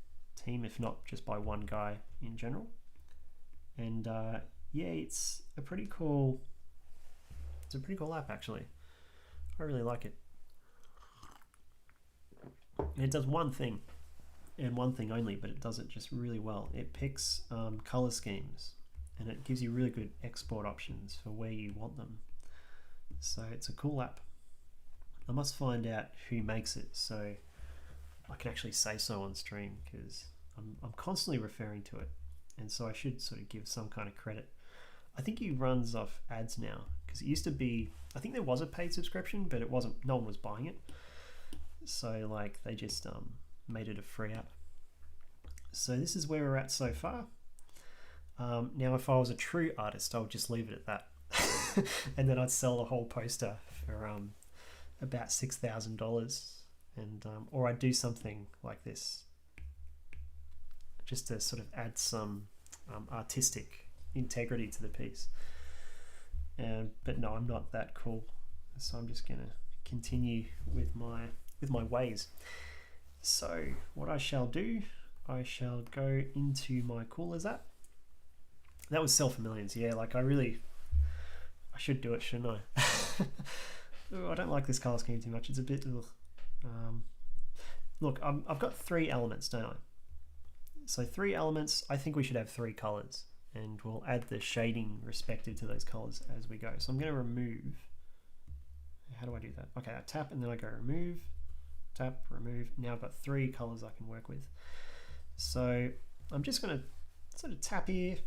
team, if not just by one guy in general. And yeah, it's a pretty cool app actually. I really like it. And it does one thing and one thing only, but it does it just really well. It picks color schemes and it gives you really good export options for where you want them. So it's a cool app. I must find out who makes it so I can actually say so on stream, because I'm constantly referring to it, and so I should sort of give some kind of credit. I think he runs off ads now, because it used to be, I think there was a paid subscription, but it wasn't, no one was buying it. So like they just made it a free app. So this is where we're at so far. Now if I was a true artist, I would just leave it at that. And then I'd sell the whole poster for about $6,000, and or I'd do something like this. just to sort of add some artistic integrity to the piece. But no, I'm not that cool, so I'm just gonna continue with my ways. So what I shall do, I shall go into my coolers app. That was self-millions, yeah. Like I should do it, shouldn't I? Ooh, I don't like this color scheme too much. It's a bit. Look, I've got 3 elements, don't I? So 3 elements. I think we should have 3 colors, and we'll add the shading respective to those colors as we go. So I'm going to remove. How do I do that? Okay, I tap and then I go remove, tap, remove. Now I've got 3 colors I can work with. So I'm just going to sort of tap here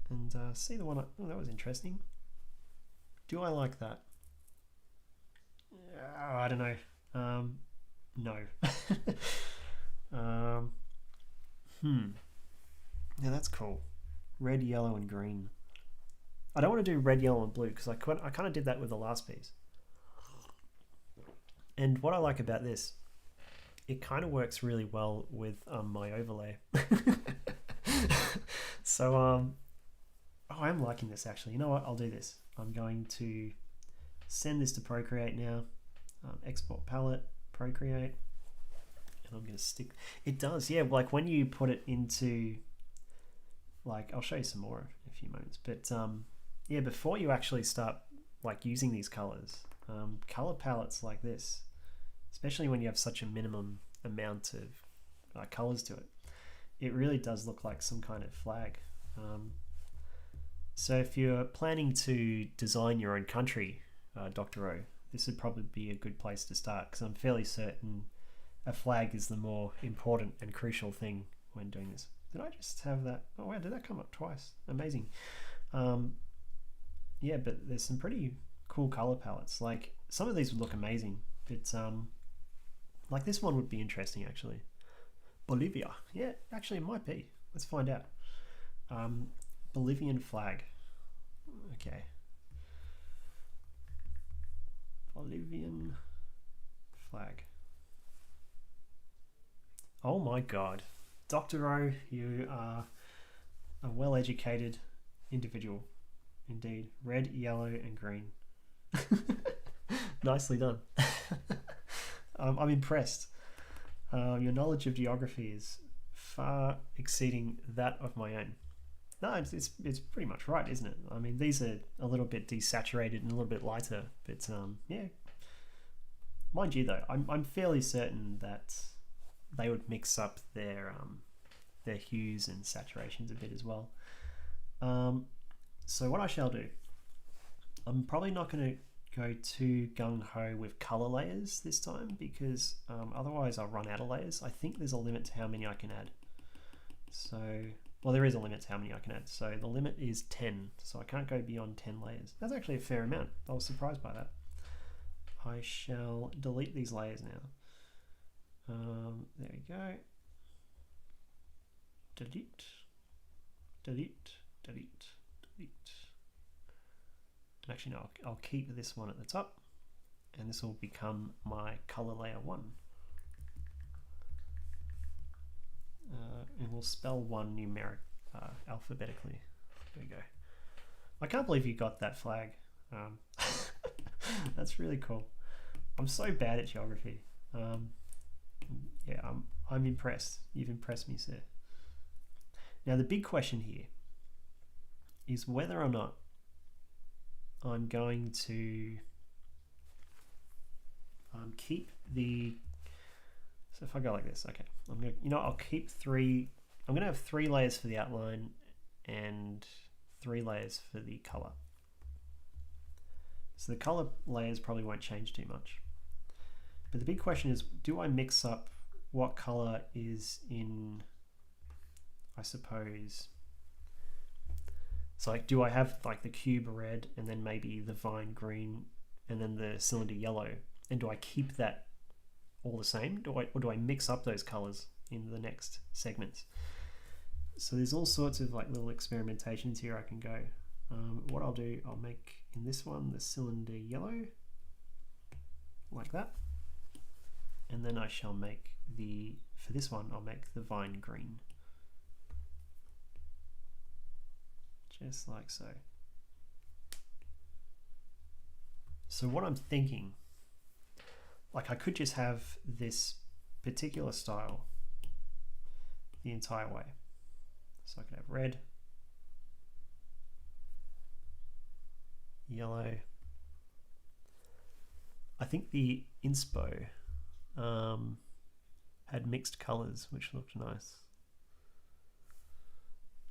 and see the one. Oh, that was interesting. Do I like that? I don't know. No. Now that's cool. Red, yellow, and green. I don't want to do red, yellow, and blue because I kind of did that with the last piece. And what I like about this, it kind of works really well with my overlay. So I'm liking this actually. You know what? I'll do this. I'm going to send this to Procreate now. Export palette, Procreate, and I'm going to stick. It does, yeah. Like when you put it into, like, I'll show you some more in a few moments. But yeah, before you actually start like using these colors, color palettes like this, especially when you have such a minimum amount of colors to it, it really does look like some kind of flag. So if you're planning to design your own country, Dr. O, this would probably be a good place to start because I'm fairly certain a flag is the more important and crucial thing when doing this. Did I just have that? Oh wow, did that come up twice? Amazing. Yeah, but there's some pretty cool color palettes. Like some of these would look amazing, but like this one would be interesting actually. Bolivia, yeah, actually it might be. Let's find out. Bolivian flag. Okay. Bolivian flag. Oh my god. Dr. O, you are a well-educated individual. Indeed. Red, yellow, and green. Nicely done. I'm impressed. Your knowledge of geography is far exceeding that of my own. No, it's pretty much right, isn't it? I mean, these are a little bit desaturated and a little bit lighter, but yeah. Mind you, though, I'm fairly certain that they would mix up their hues and saturations a bit as well. So what I shall do, I'm probably not going to go too gung-ho with color layers this time because otherwise I'll run out of layers. I think there's a limit to how many I can add. So, well, there is a limit to how many I can add. So the limit is 10, so I can't go beyond 10 layers. That's actually a fair amount. I was surprised by that. I shall delete these layers now. There we go. Delete, delete, delete, delete. Actually, no, I'll keep this one at the top, and this will become my color layer 1. And we'll spell 1 numeric alphabetically. There we go. I can't believe you got that flag. That's really cool. I'm so bad at geography. Yeah, I'm impressed. You've impressed me, sir. Now the big question here is whether or not I'm going to keep the. So if I go like this, okay, I'm gonna, I'll keep 3. I'm gonna have 3 layers for the outline and 3 layers for the color. So the color layers probably won't change too much. But the big question is, do I mix up what color is in, I suppose, so like, do I have like the cube red and then maybe the vine green and then the cylinder yellow? And do I keep that all the same? Or do I mix up those colors in the next segments? So there's all sorts of like little experimentations here I can go. What I'll do, I'll make in this one the cylinder yellow, like that. And then I shall make for this one, I'll make the vine green. just like so. So what I'm thinking, like I could just have this particular style the entire way. So I could have red, yellow. I think the inspo had mixed colors, which looked nice.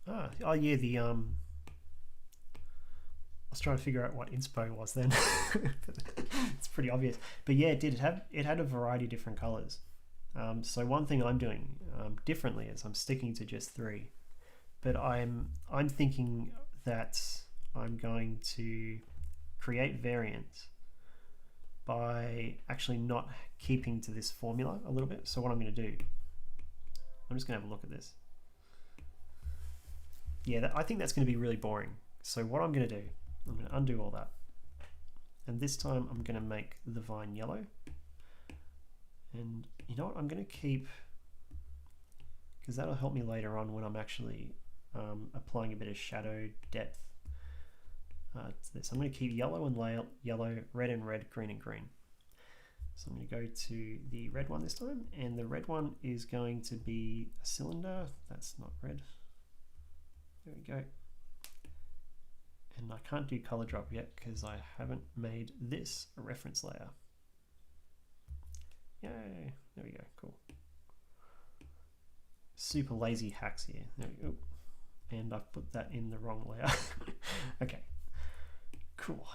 Oh yeah, the I was trying to figure out what inspo was then. It's pretty obvious, but yeah, it had a variety of different colors. So one thing I'm doing differently is I'm sticking to just 3, but I'm thinking that I'm going to create variants by actually not keeping to this formula a little bit. So what I'm going to do, I'm just going to have a look at this. Yeah, I think that's going to be really boring. So what I'm going to do, I'm going to undo all that. And this time I'm going to make the vine yellow. And you know what, I'm going to keep, because that'll help me later on when I'm actually applying a bit of shadow depth to this. I'm going to keep yellow and yellow, red and red, green and green. So I'm going to go to the red one this time, and the red one is going to be a cylinder. That's not red. There we go. And I can't do color drop yet because I haven't made this a reference layer. Yay, there we go, cool. Super lazy hacks here, there we go. And I've put that in the wrong layer. Okay, cool.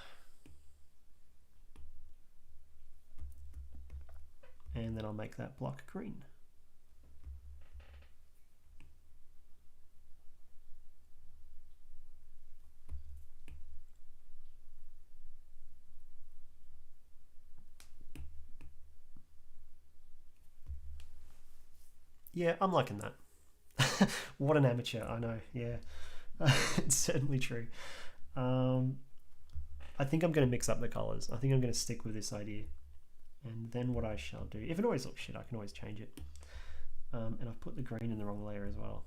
And then I'll make that block green. Yeah, I'm liking that. What an amateur, I know, yeah. It's certainly true. I think I'm going to mix up the colors. I think I'm going to stick with this idea. And then what I shall do, if it always looks shit, I can always change it. And I've put the green in the wrong layer as well.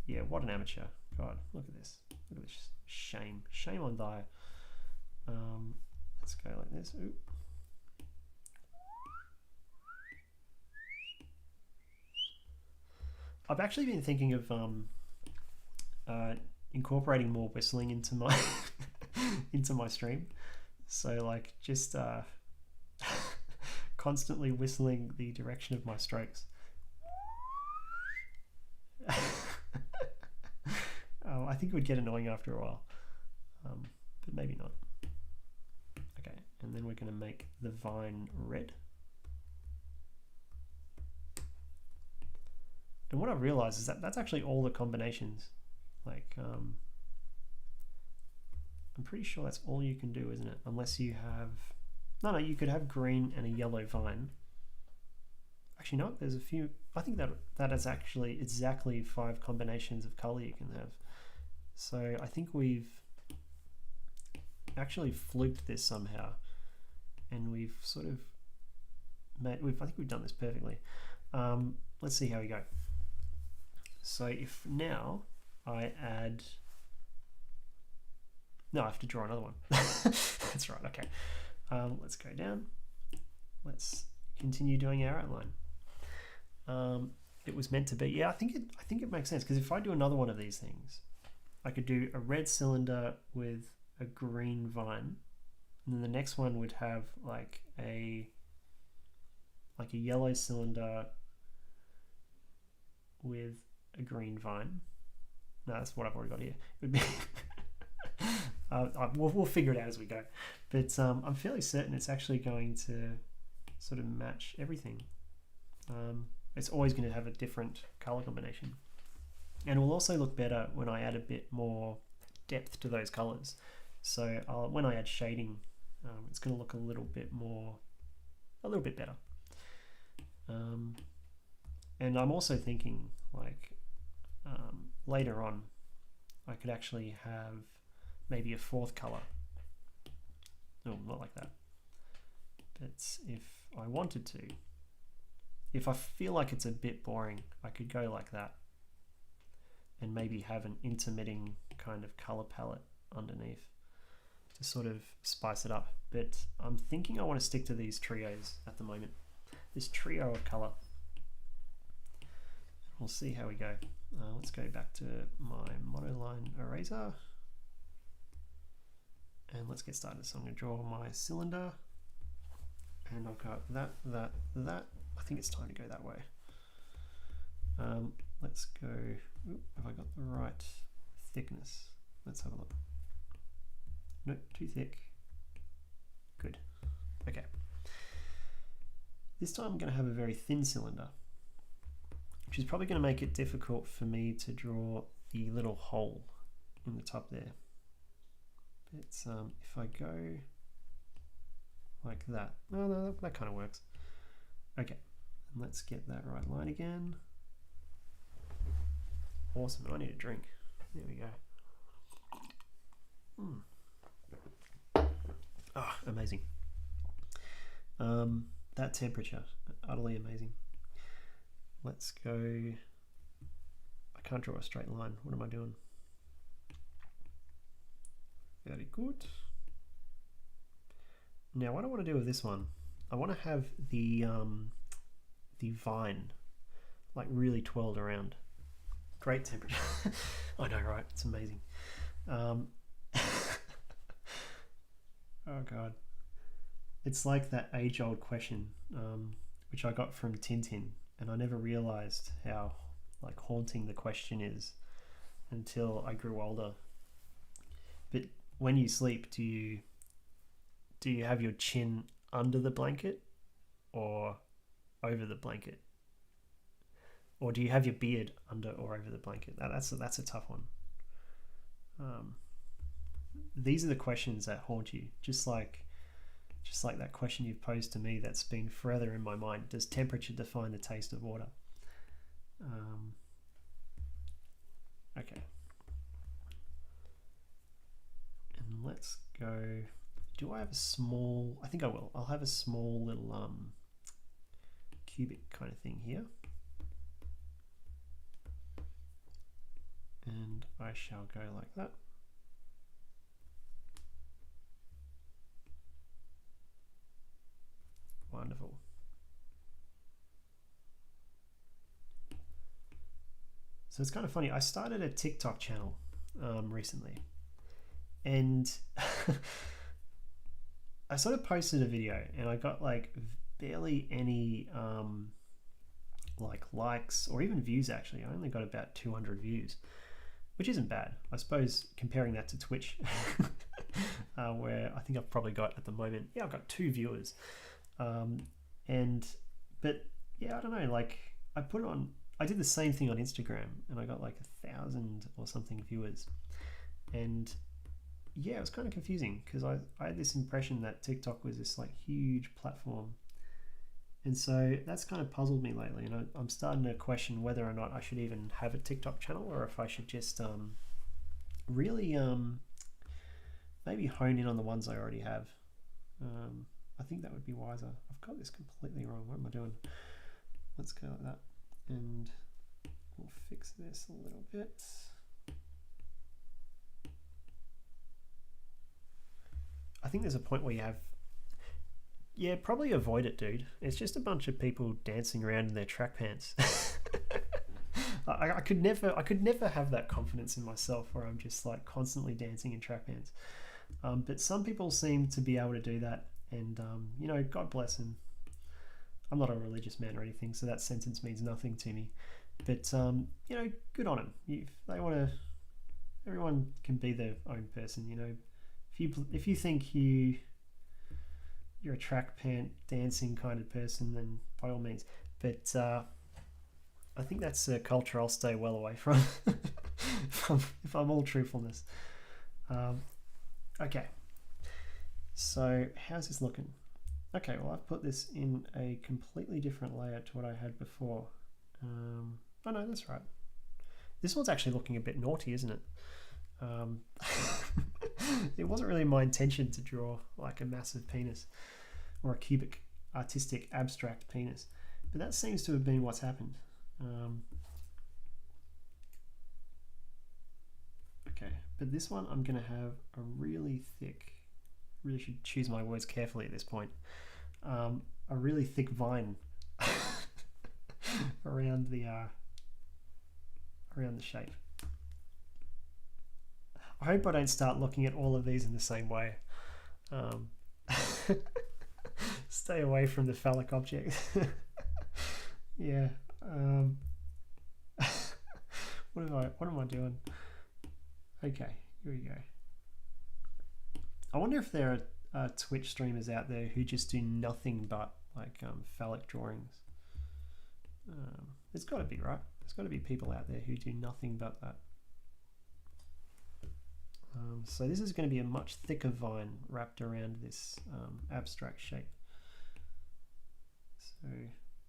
Yeah, what an amateur. God, look at this. Look at this. Shame. Shame on Dyer. Let's go like this. Ooh. I've actually been thinking of incorporating more whistling into my into my stream. So like just constantly whistling the direction of my strokes. Oh, I think it would get annoying after a while, but maybe not. Okay, and then we're going to make the vine red. And what I've realized is that that's actually all the combinations. Like, I'm pretty sure that's all you can do, isn't it? Unless you have... No, you could have green and a yellow vine. Actually, no, there's a few... I think that is actually exactly 5 combinations of color you can have. So I think we've actually fluked this somehow. And we've sort of made... I think we've done this perfectly. Let's see how we go. So if now I add... No, I have to draw another one. That's right, okay. Let's go down. Let's continue doing our outline. It was meant to be, yeah, I think it makes sense, because if I do another one of these things, I could do a red cylinder with a green vine, and then the next one would have like a yellow cylinder with a green vine. No, that's what I've already got here. It would be we'll figure it out as we go, but I'm fairly certain it's actually going to sort of match everything. It's always going to have a different color combination, and it will also look better when I add a bit more depth to those colors. So when I add shading, it's going to look a little bit better. And I'm also thinking, like, later on I could actually have maybe a 4th color. No, not like that, but if I wanted to, if I feel like it's a bit boring, I could go like that and maybe have an intermitting kind of color palette underneath to sort of spice it up. But I'm thinking I want to stick to these trios at the moment. This trio of color. We'll see how we go. Let's go back to my monoline eraser. And let's get started. So I'm going to draw my cylinder. And I've got that. I think it's time to go that way. Let's go, have I got the right thickness? Let's have a look. Nope, too thick. Good. Okay. This time I'm going to have a very thin cylinder, which is probably going to make it difficult for me to draw the little hole in the top there. But if I go like that, no, that kind of works. Okay, and let's get that right line again. Awesome, I need a drink. There we go. Ah, amazing. That temperature, utterly amazing. Let's go. I can't draw a straight line. What am I doing? Very good. Now, what I want to do with this one, I want to have the vine like really twirled around. Great temperature. I know, right? It's amazing. Oh God. It's like that age-old question, which I got from Tintin, and I never realized how like haunting the question is until I grew older. But when you sleep, do you have your chin under the blanket or over the blanket? Or do you have your beard under or over the blanket? That's a tough one. These are the questions that haunt you, just like that question you've posed to me that's been forever in my mind. Does temperature define the taste of water? Okay. And let's go, do I have a small, I think I will. I'll have a small little cubic kind of thing here. And I shall go like that. Wonderful. So it's kind of funny. I started a TikTok channel recently, and I sort of posted a video, and I got like barely any like likes or even views. Actually, I only got about 200 views, which isn't bad, I suppose, comparing that to Twitch, where I think I've probably got at the moment, I've got 2 viewers. But yeah, I don't know, like I did the same thing on Instagram and I got like 1,000 or something viewers. And yeah, it was kind of confusing because I had this impression that TikTok was this like huge platform. And so that's kind of puzzled me lately. And I'm starting to question whether or not I should even have a TikTok channel or if I should just really maybe hone in on the ones I already have. I think that would be wiser. I've got this completely wrong. What am I doing? Let's go like that. And we'll fix this a little bit. I think there's a point where you have, yeah, probably avoid it, dude. It's just a bunch of people dancing around in their track pants. I could never have that confidence in myself where I'm just like constantly dancing in track pants. But some people seem to be able to do that. And, you know, God bless him. I'm not a religious man or anything, so that sentence means nothing to me. But, you know, good on them. If they want to, everyone can be their own person, you know. If you think you're a track pant dancing kind of person, then by all means. But I think that's a culture I'll stay well away from, if I'm all truthfulness. Okay. So how's this looking? Okay, well I've put this in a completely different layer to what I had before. Oh no, that's right. This one's actually looking a bit naughty, isn't it? It wasn't really my intention to draw like a massive penis or a cubic, artistic, abstract penis, but that seems to have been what's happened. Okay, but this one I'm going to have a really thick, really should choose my words carefully at this point, a really thick vine around the shape. I hope I don't start looking at all of these in the same way. Stay away from the phallic object. Yeah. What am I doing? Okay, here we go. I wonder if there are Twitch streamers out there who just do nothing but like phallic drawings. There's got to be, right? There's got to be people out there who do nothing but that. So this is going to be a much thicker vine wrapped around this abstract shape. So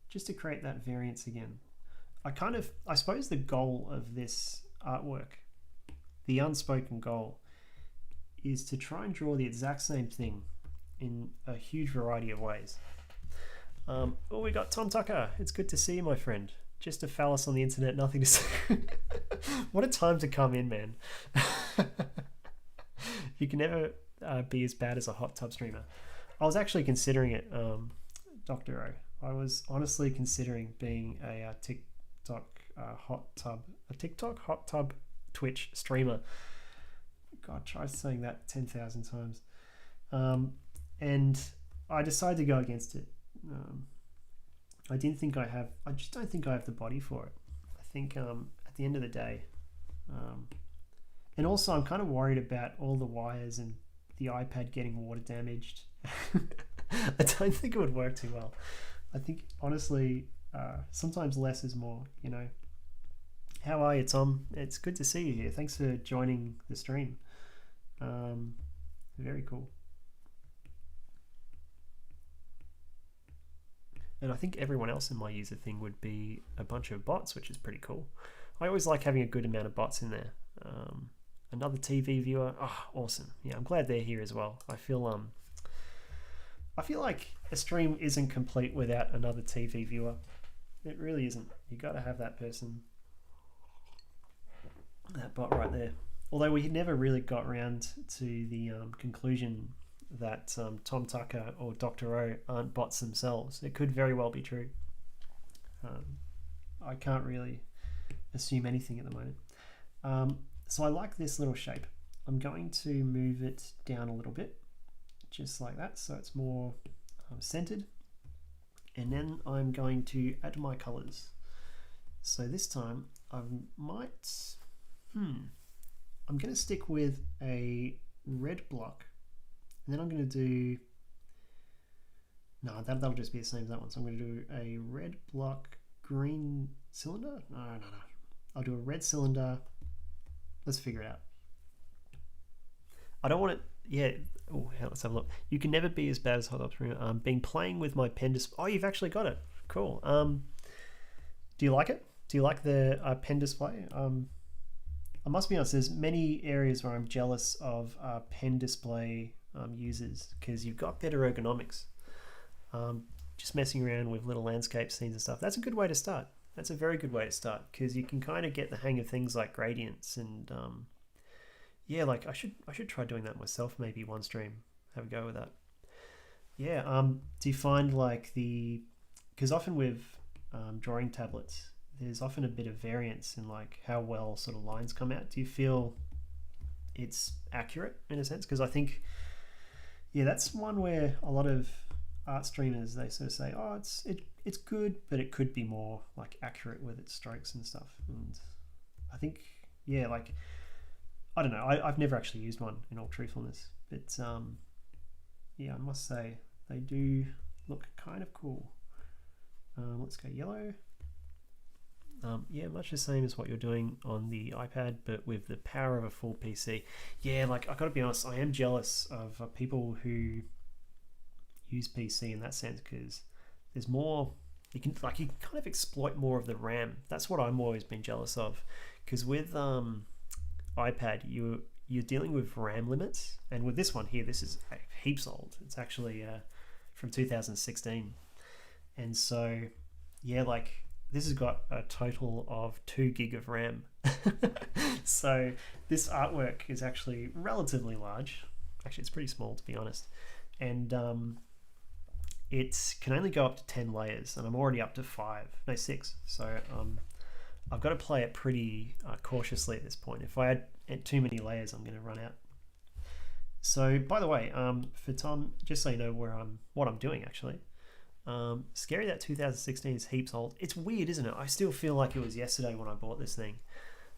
just to create that variance again, I suppose the goal of this artwork, the unspoken goal, is to try and draw the exact same thing in a huge variety of ways. Oh, we got Tom Tucker. It's good to see you, my friend. Just a phallus on the internet, nothing to say. What a time to come in, man. You can never be as bad as a hot tub streamer. I was actually considering it, Dr. O. I was honestly considering being a TikTok hot tub Twitch streamer. God, try saying that 10,000 times. And I decided to go against it. I just don't think I have the body for it. I think at the end of the day, and also I'm kind of worried about all the wires and the iPad getting water damaged. I don't think it would work too well. I think honestly, sometimes less is more, you know. How are you, Tom? It's good to see you here. Thanks for joining the stream. Very cool. And I think everyone else in my user thing would be a bunch of bots, which is pretty cool. I always like having a good amount of bots in there. Another TV viewer. Oh, awesome. Yeah, I'm glad they're here as well. I feel like a stream isn't complete without another TV viewer. It really isn't. You got to have that person. That bot right there. Although we never really got around to the conclusion that Tom Tucker or Dr. O aren't bots themselves. It could very well be true. I can't really assume anything at the moment. So I like this little shape. I'm going to move it down a little bit, just like that, so it's more centered. And then I'm going to add my colors. So this time I might, I'm going to stick with a red block, and then I'm going to do, no, that'll just be the same as that one. So I'm going to do a red block, green cylinder. No. I'll do a red cylinder. Let's figure it out. I don't want it. Yeah. Oh, let's have a look. You can never be as bad as Hot Tub Streamer. Been playing with my pen display. Oh, you've actually got it. Cool. Do you like it? Do you like the pen display? I must be honest. There's many areas where I'm jealous of pen display users because you've got better ergonomics. Just messing around with little landscape scenes and stuff. That's a good way to start. That's a very good way to start because you can kind of get the hang of things like gradients and yeah, like I should try doing that myself maybe one stream. Have a go with that. Yeah. Do you find like because often with drawing tablets, there's often a bit of variance in like how well sort of lines come out. Do you feel it's accurate in a sense? Because I think, yeah, that's one where a lot of art streamers, they sort of say, oh, it's good, but it could be more like accurate with its strokes and stuff. And I think, yeah, like, I don't know, I've never actually used one in all truthfulness, but yeah, I must say they do look kind of cool. Let's go yellow. Yeah, much the same as what you're doing on the iPad, but with the power of a full PC. Yeah, like I gotta be honest, I am jealous of people who use PC in that sense because there's more. You can kind of exploit more of the RAM. That's what I'm always been jealous of, because with iPad you're dealing with RAM limits, and with this one here, this is heaps old. It's actually from 2016, and so yeah, like this has got a total of 2 gig of RAM. So this artwork is actually relatively large. Actually, it's pretty small, to be honest. And it can only go up to 10 layers, and I'm already up to 6. So I've got to play it pretty cautiously at this point. If I add too many layers, I'm going to run out. So, by the way, for Tom, just so you know what I'm doing actually, Scary That 2016 is heaps old. It's weird, isn't it? I still feel like it was yesterday when I bought this thing.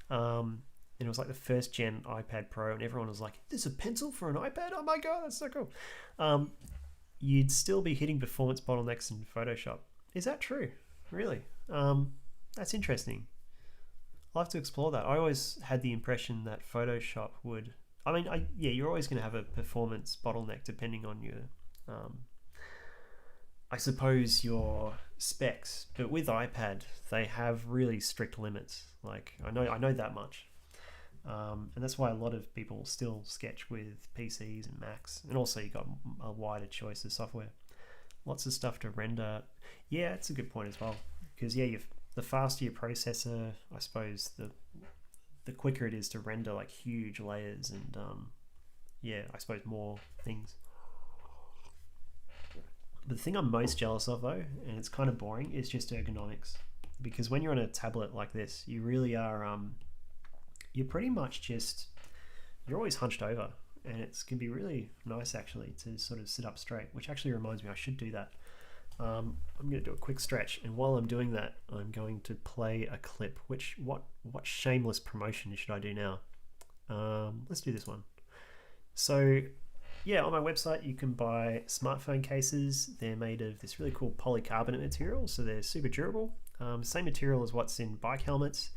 And it was like the first gen iPad Pro, and everyone was like, "There's a pencil for an iPad? Oh my god, that's so cool!" You'd still be hitting performance bottlenecks in Photoshop. Is that true? Really? That's interesting. I'll have to explore that. I always had the impression that Photoshop would. I mean, yeah, you're always going to have a performance bottleneck depending on your, I suppose, your specs. But with iPad, they have really strict limits. Like I know that much, and that's why a lot of people still sketch with PCs and Macs. And also, you got a wider choice of software. Lots of stuff to render. Yeah, it's a good point as well. Because yeah, the faster your processor, I suppose, the quicker it is to render like huge layers and yeah, I suppose more things. But the thing I'm most jealous of though, and it's kind of boring, is just ergonomics. Because when you're on a tablet like this, you really are, you're pretty much you're always hunched over, and it can be really nice actually to sort of sit up straight, which actually reminds me I should do that. I'm going to do a quick stretch, and while I'm doing that, I'm going to play a clip. What shameless promotion should I do now? Let's do this one. So yeah, on my website you can buy smartphone cases. They're made of this really cool polycarbonate material, so they're super durable. Same material as what's in bike helmets.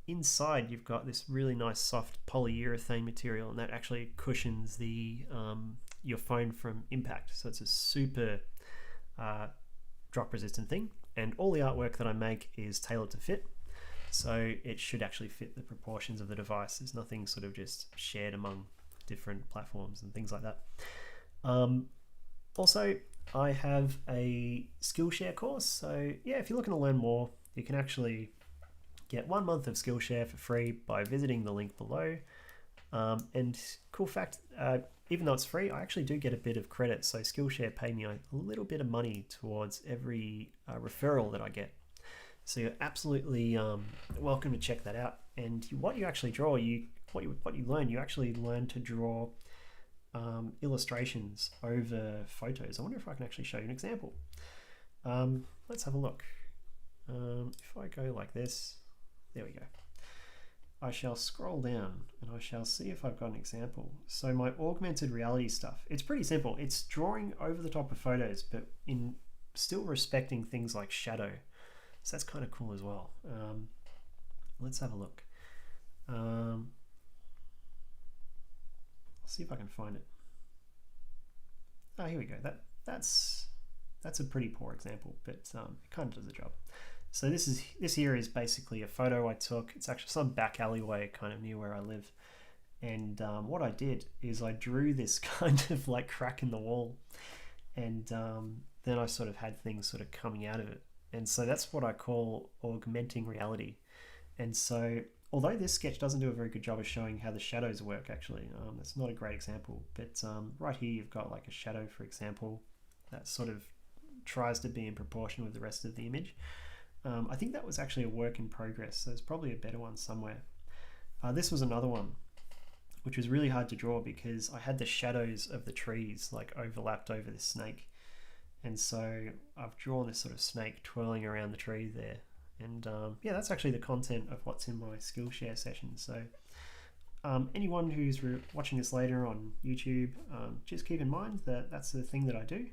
Inside you've got this really nice soft polyurethane material, and that actually cushions your phone from impact. So it's a super drop resistant thing, and all the artwork that I make is tailored to fit, so it should actually fit the proportions of the device. There's nothing sort of just shared among different platforms and things like that. Also, I have a Skillshare course, so yeah, if you're looking to learn more, you can actually get 1 month of Skillshare for free by visiting the link below. And cool fact, even though it's free, I actually do get a bit of credit. So Skillshare pay me a little bit of money towards every referral that I get. So you're absolutely welcome to check that out. And what you actually draw, what you learn, you actually learn to draw illustrations over photos. I wonder if I can actually show you an example. Let's have a look. If I go like this, there we go. I shall scroll down and I shall see if I've got an example. So my augmented reality stuff, it's pretty simple. It's drawing over the top of photos, but in still respecting things like shadow. So that's kind of cool as well. Let's have a look. I'll see if I can find it. Oh, here we go. That's a pretty poor example, but it kind of does the job. So this here is basically a photo I took. It's actually some back alleyway kind of near where I live. And what I did is I drew this kind of like crack in the wall, and then I sort of had things sort of coming out of it. And so that's what I call augmenting reality. And so although this sketch doesn't do a very good job of showing how the shadows work actually, it's not a great example, but right here you've got like a shadow, for example, that sort of tries to be in proportion with the rest of the image. I think that was actually a work in progress, so there's probably a better one somewhere. This was another one, which was really hard to draw because I had the shadows of the trees like overlapped over this snake. And so I've drawn this sort of snake twirling around the tree there. And yeah, that's actually the content of what's in my Skillshare session. So anyone who's watching this later on YouTube, just keep in mind that that's the thing that I do.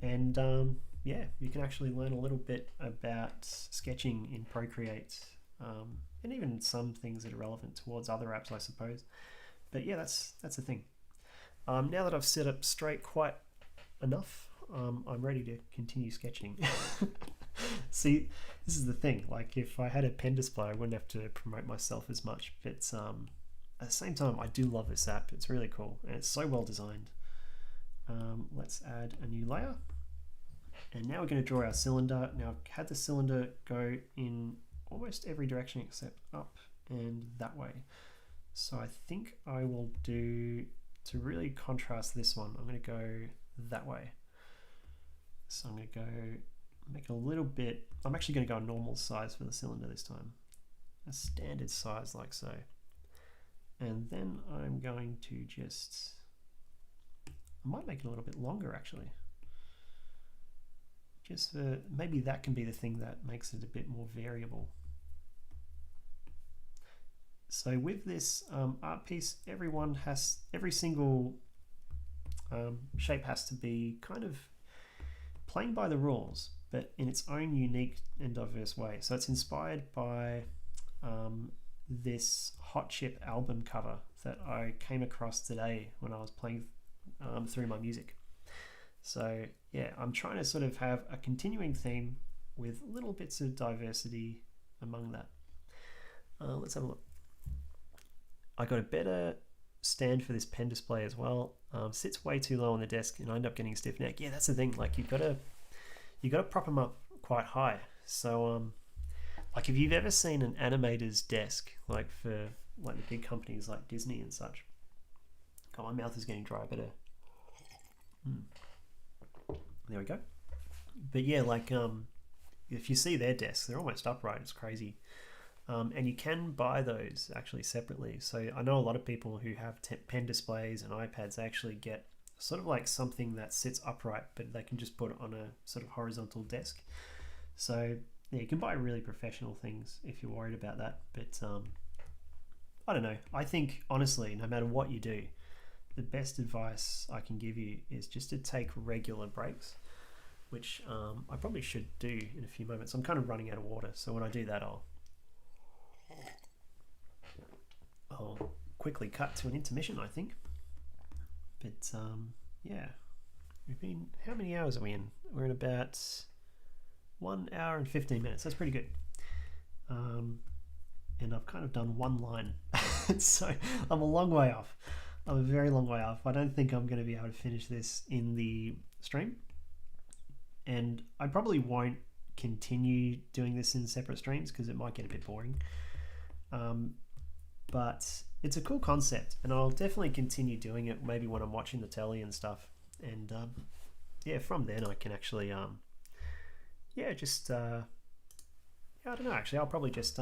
And yeah, you can actually learn a little bit about sketching in Procreate, and even some things that are relevant towards other apps, I suppose. But yeah, that's the thing. Now that I've set up straight quite enough, I'm ready to continue sketching. See, this is the thing. Like, if I had a pen display, I wouldn't have to promote myself as much. But at the same time, I do love this app. It's really cool, and it's so well designed. Let's add a new layer. And now we're going to draw our cylinder. Now I've had the cylinder go in almost every direction except up and that way. So I think I will do, to really contrast this one, I'm going to go that way. So I'm going to go make a little bit, I'm actually going to go a normal size for the cylinder this time, a standard size like so. And then I'm going to just, I might make it a little bit longer actually. Just for, maybe that can be the thing that makes it a bit more variable. So with this art piece, every single shape has to be kind of playing by the rules, but in its own unique and diverse way. So it's inspired by this Hot Chip album cover that I came across today when I was playing through my music. So yeah, I'm trying to sort of have a continuing theme with little bits of diversity among that. Let's have a look. I got a better stand for this pen display as well. Sits way too low on the desk and I end up getting a stiff neck. Yeah, that's the thing. Like you gotta prop them up quite high. So like if you've ever seen an animator's desk, like for like the big companies like Disney and such. God, my mouth is getting dry. Better. There we go. But yeah, like if you see their desks, they're almost upright. It's crazy. And you can buy those actually separately. So I know a lot of people who have pen displays and iPads actually get sort of like something that sits upright, but they can just put it on a sort of horizontal desk. So yeah, you can buy really professional things if you're worried about that. But I don't know. I think honestly, no matter what you do, the best advice I can give you is just to take regular breaks, which I probably should do in a few moments. I'm kind of running out of water, so when I do that, I'll quickly cut to an intermission, I think. But yeah, we've been, how many hours are we in? We're in about 1 hour and 15 minutes. That's pretty good. And I've kind of done one line, so I'm a long way off. I'm a very long way off. I don't think I'm going to be able to finish this in the stream, and I probably won't continue doing this in separate streams because it might get a bit boring. But it's a cool concept, and I'll definitely continue doing it maybe when I'm watching the telly and stuff. And yeah, from then I can actually yeah, just yeah, I don't know, actually I'll probably just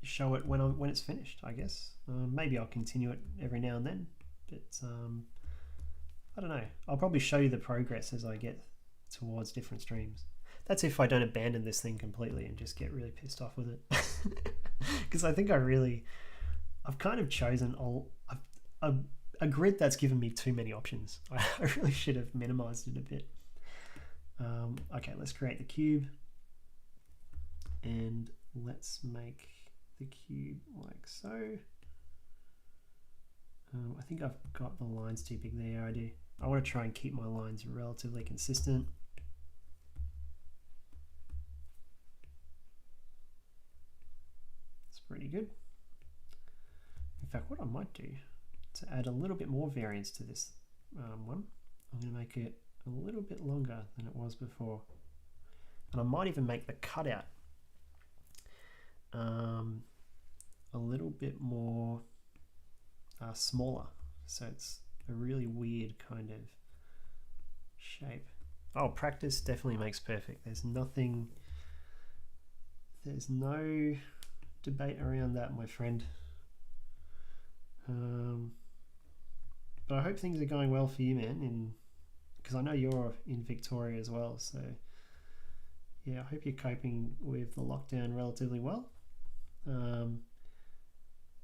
show it when it's finished, I guess. Maybe I'll continue it every now and then, but I don't know. I'll probably show you the progress as I get towards different streams. That's if I don't abandon this thing completely and just get really pissed off with it. Because I think I've kind of chosen a grid that's given me too many options. I really should have minimized it a bit. Okay, let's create the cube, and let's make the cube like so. I think I've got the lines too big there. I want to try and keep my lines relatively consistent. It's pretty good. In fact, what I might do to add a little bit more variance to this one, I'm going to make it a little bit longer than it was before. And I might even make the cutout a little bit more smaller, so it's a really weird kind of shape. Oh, practice definitely makes perfect. There's no debate around that, my friend. But I hope things are going well for you, man, because I know you're in Victoria as well, so yeah, I hope you're coping with the lockdown relatively well.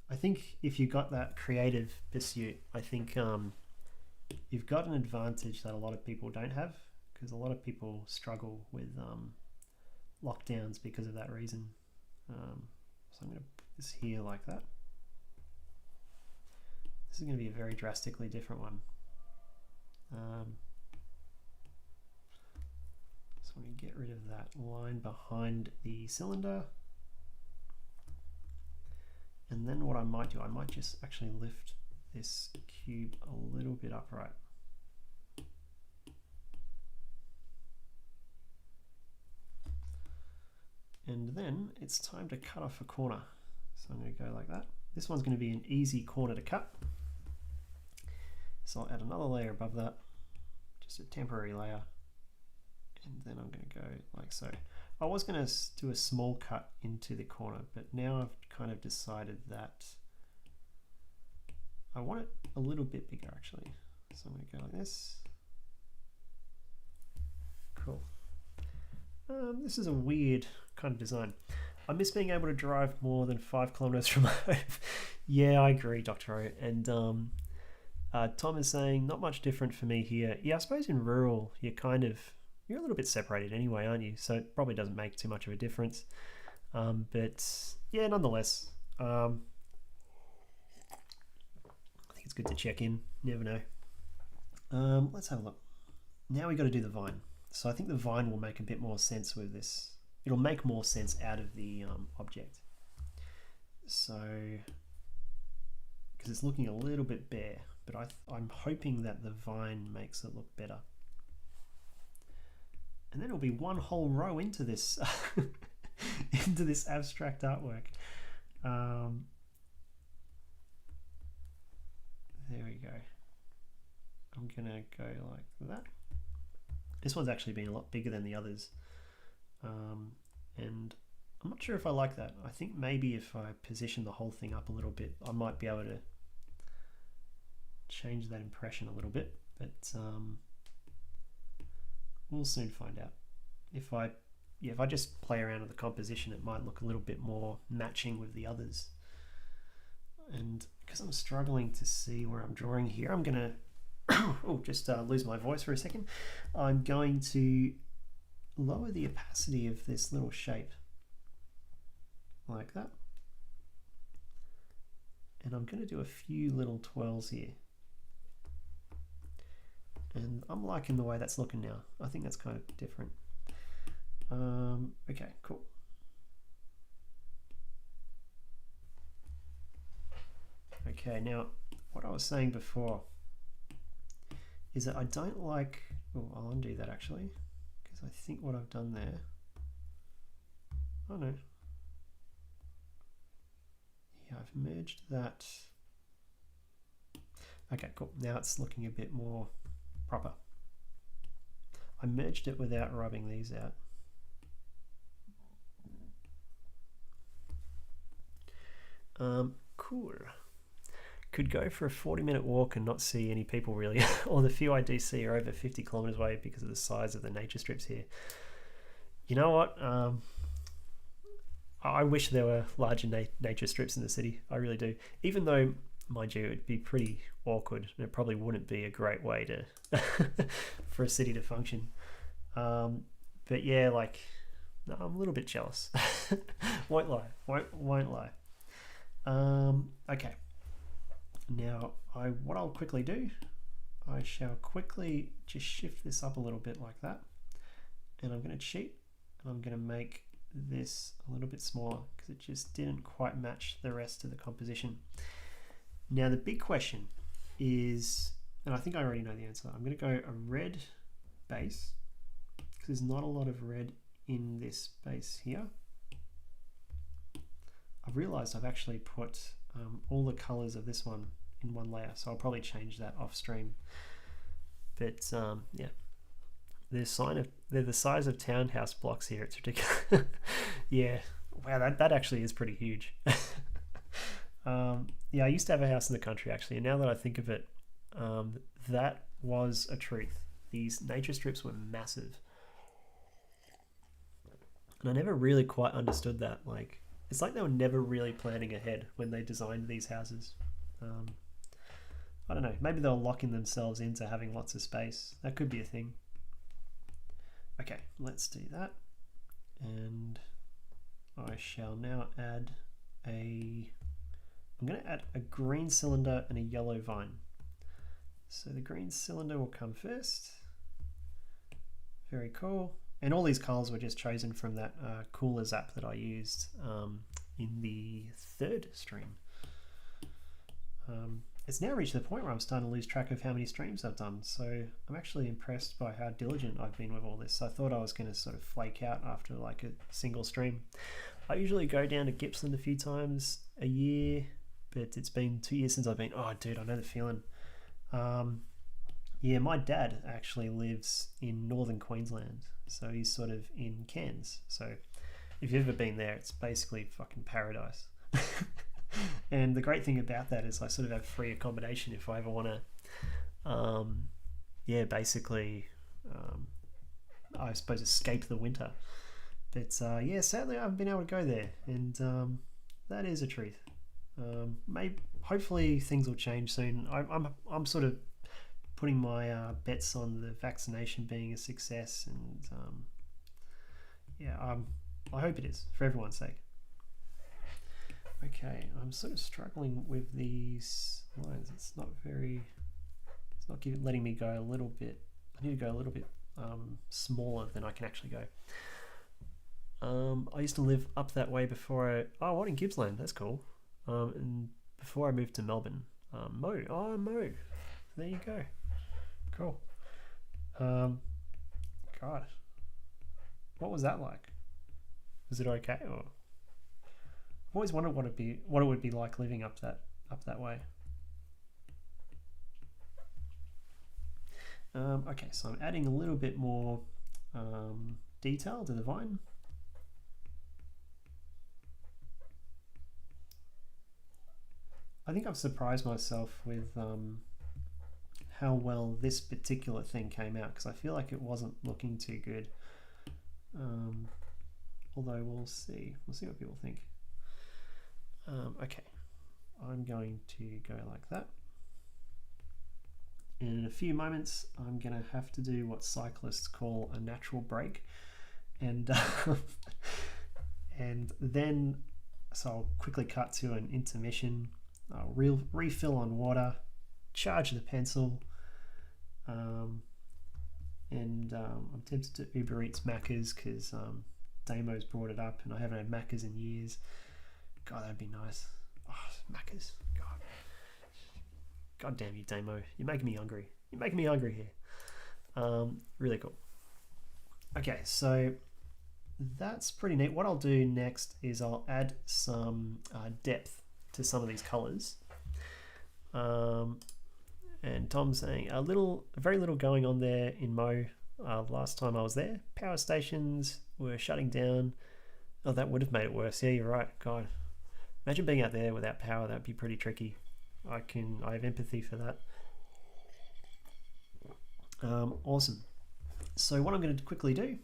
I think if you got that creative pursuit, I think you've got an advantage that a lot of people don't have, because a lot of people struggle with lockdowns because of that reason. So I'm going to put this here like that. This is going to be a very drastically different one. So I'm going to get rid of that line behind the cylinder. And then what I might do, I might just actually lift this cube a little bit upright. And then it's time to cut off a corner. So I'm going to go like that. This one's going to be an easy corner to cut. So I'll add another layer above that, just a temporary layer. And then I'm going to go like so. I was going to do a small cut into the corner, but now I've kind of decided that I want it a little bit bigger actually. So I'm going to go like this. Cool. This is a weird kind of design. I miss being able to drive more than 5 kilometers from home. Yeah, I agree, Dr. O. And Tom is saying, not much different for me here. Yeah, I suppose in rural, you're a little bit separated anyway, aren't you? So it probably doesn't make too much of a difference. But yeah, nonetheless, I think it's good to check in. Never know. Let's have a look. Now we got to do the vine. So I think the vine will make a bit more sense with this. It'll make more sense out of the object. So, because it's looking a little bit bare, but I'm hoping that the vine makes it look better. And then it'll be one whole row into this into this abstract artwork. There we go. I'm gonna go like that. This one's actually been a lot bigger than the others. And I'm not sure if I like that. I think maybe if I position the whole thing up a little bit, I might be able to change that impression a little bit, but we'll soon find out. If I just play around with the composition, it might look a little bit more matching with the others. And because I'm struggling to see where I'm drawing here, I'm gonna just lose my voice for a second. I'm going to lower the opacity of this little shape like that, and I'm going to do a few little twirls here, and I'm liking the way that's looking now. I think that's kind of different. Okay, cool. Okay, now what I was saying before is that I don't like, I'll undo that actually, because I think what I've done there, oh no, yeah, I've merged that. Okay, cool, now it's looking a bit more proper. I merged it without rubbing these out. Cool. Could go for a 40-minute walk and not see any people really, or the few I do see are over 50 kilometers away because of the size of the nature strips here. You know what? I wish there were larger nature strips in the city. I really do. Even though, mind you, it'd be pretty awkward. It probably wouldn't be a great way to for a city to function. But yeah, like, no, I'm a little bit jealous. Won't lie. Won't lie. Okay. Now, what I'll quickly do, I shall quickly just shift this up a little bit like that, and I'm going to cheat, and I'm going to make this a little bit smaller because it just didn't quite match the rest of the composition. Now, the big question is, and I think I already know the answer, I'm going to go a red base because there's not a lot of red in this base here. I've realized I've actually put all the colors of this one in one layer, so I'll probably change that off stream. But yeah, they're the size of townhouse blocks here. It's ridiculous. Yeah, wow, that actually is pretty huge. Yeah, I used to have a house in the country actually, and now that I think of it, that was a truth. These nature strips were massive, and I never really quite understood that. Like, it's like they were never really planning ahead when they designed these houses. I don't know, maybe they were locking themselves into having lots of space. That could be a thing. Okay, let's do that. And I shall now add I'm going to add a green cylinder and a yellow vine. So the green cylinder will come first. Very cool. And all these colors were just chosen from that Coolers app that I used in the third stream. it's now reached the point where I'm starting to lose track of how many streams I've done. So I'm actually impressed by how diligent I've been with all this. I thought I was going to sort of flake out after like a single stream. I usually go down to Gippsland a few times a year, but it's been 2 years since I've been. Oh, dude, I know the feeling. Yeah, my dad actually lives in northern Queensland, so he's sort of in Cairns. So if you've ever been there, it's basically fucking paradise. And the great thing about that is I sort of have free accommodation if I ever want to, basically, I suppose escape the winter. But yeah, sadly I haven't been able to go there, and that is a treat. Maybe, hopefully things will change soon. I'm sort of putting my bets on the vaccination being a success, and I hope it is for everyone's sake. Okay, I'm sort of struggling with these lines. It's not letting me go a little bit. I need to go a little bit smaller than I can actually go. I used to live up that way before what, in Gippsland? That's cool. And before I moved to Melbourne. Mo. There you go. Cool. God. What was that like? Was it okay? Or I've always wondered what it would be like living up that way. Okay, so I'm adding a little bit more detail to the vine. I think I've surprised myself with how well this particular thing came out, because I feel like it wasn't looking too good. Although we'll see what people think. Okay, I'm going to go like that. In a few moments, I'm going to have to do what cyclists call a natural break, and and then so I'll quickly cut to an intermission. I'll refill on water, charge the pencil, and I'm tempted to Uber Eats Macca's because Damo's brought it up, and I haven't had Macca's in years. God, that'd be nice. Oh, Macca's. God damn you, Damo. You're making me hungry. You're making me hungry here. Really cool. Okay, so that's pretty neat. What I'll do next is I'll add some depth to some of these colors. And Tom's saying very little going on there in Mo. Last time I was there, power stations were shutting down. Oh, that would have made it worse. Yeah, you're right. God, imagine being out there without power. That'd be pretty tricky. I have empathy for that. Awesome. So what I'm going to quickly do,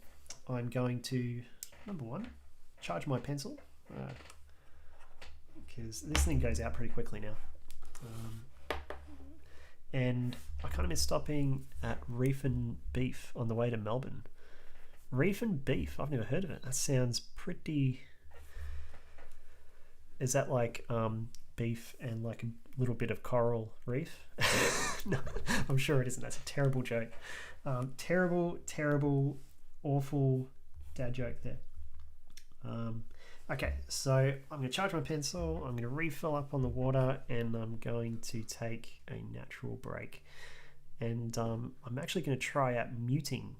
I'm going to, number one, charge my pencil, because this thing goes out pretty quickly now. And I kind of miss stopping at Reef and Beef on the way to Melbourne. Reef and Beef, I've never heard of it. That sounds pretty... Is that like beef and like a little bit of coral reef? No, I'm sure it isn't. That's a terrible joke. Terrible, awful dad joke there. Okay, so I'm going to charge my pencil, I'm going to refill up on the water, and I'm going to take a natural break. And I'm actually going to try out muting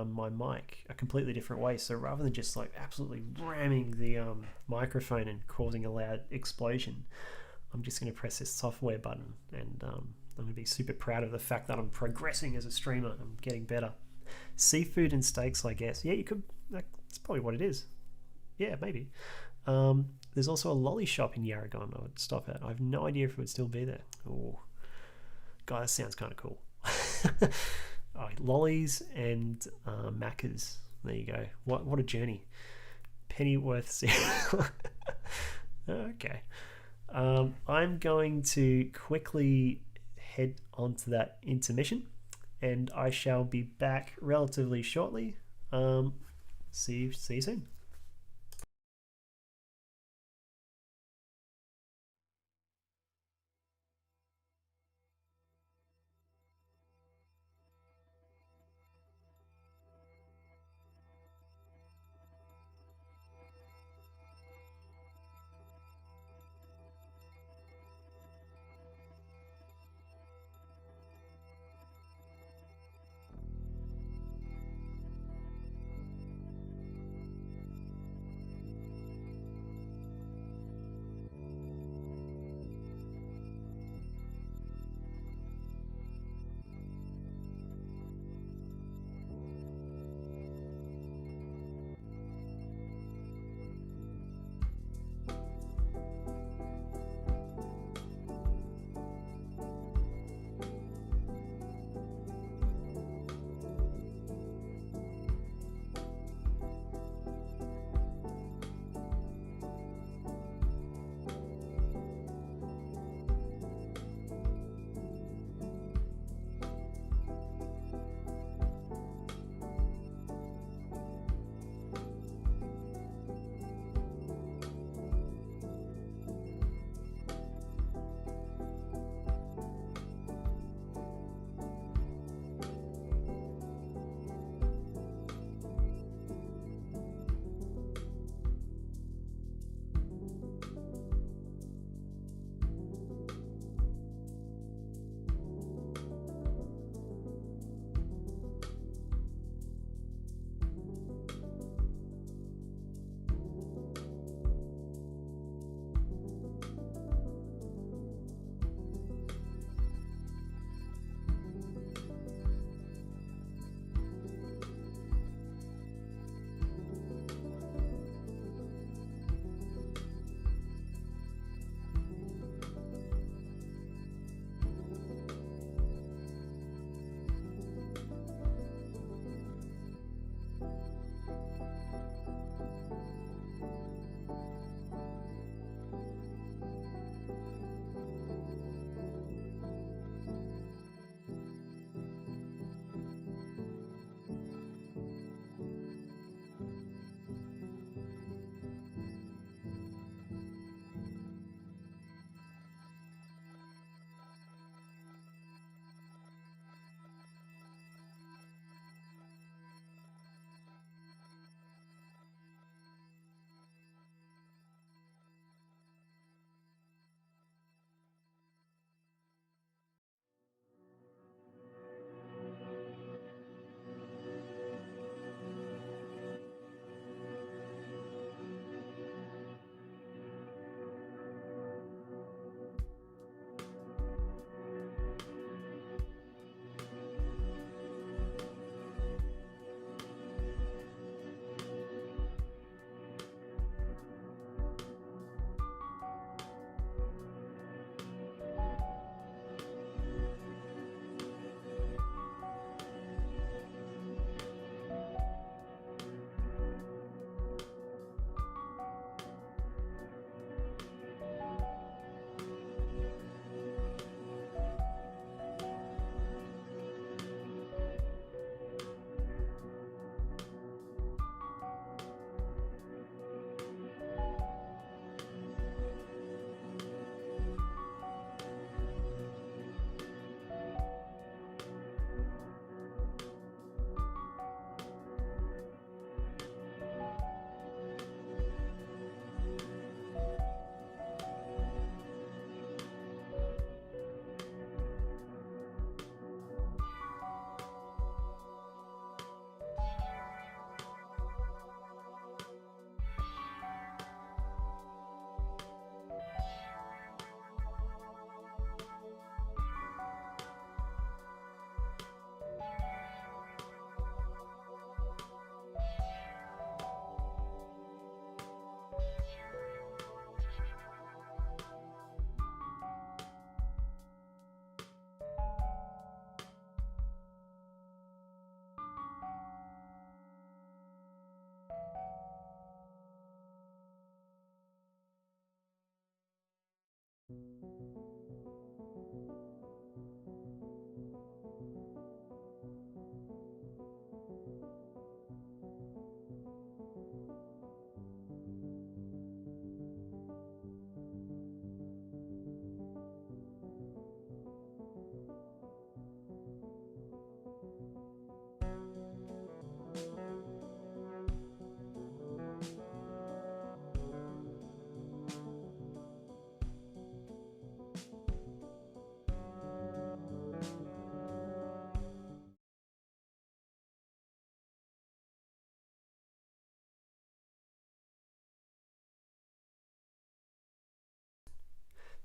my mic a completely different way. So rather than just like absolutely ramming the microphone and causing a loud explosion, I'm just going to press this software button, and I'm going to be super proud of the fact that I'm progressing as a streamer. I'm getting better. Seafood and steaks, I guess. Yeah, you could. That's probably what it is. Yeah, maybe. There's also a lolly shop in Yarragon I would stop at. I have no idea if it would still be there. Oh, God, that sounds kind of cool. Oh, lollies and Macca's. There you go. What a journey. Pennyworth. Okay. I'm going to quickly head onto that intermission, and I shall be back relatively shortly. See you soon.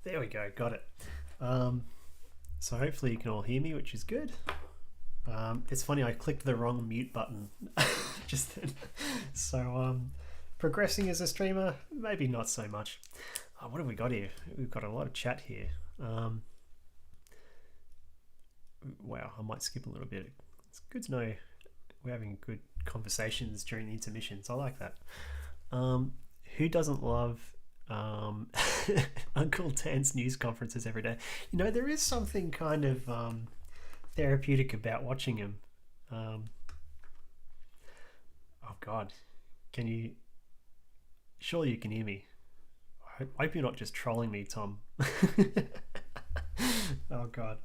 There we go, got it. So hopefully you can all hear me, which is good. It's funny, I clicked the wrong mute button just then. So progressing as a streamer, maybe not so much. What have we got here? We've got a lot of chat here. Wow, I might skip a little bit. It's good to know we're having good conversations during the intermissions. I like that. Who doesn't love Uncle Dan's news conferences every day? You know, there is something kind of therapeutic about watching him. Oh God, can you? Surely you can hear me. I hope you're not just trolling me, Tom. Oh God,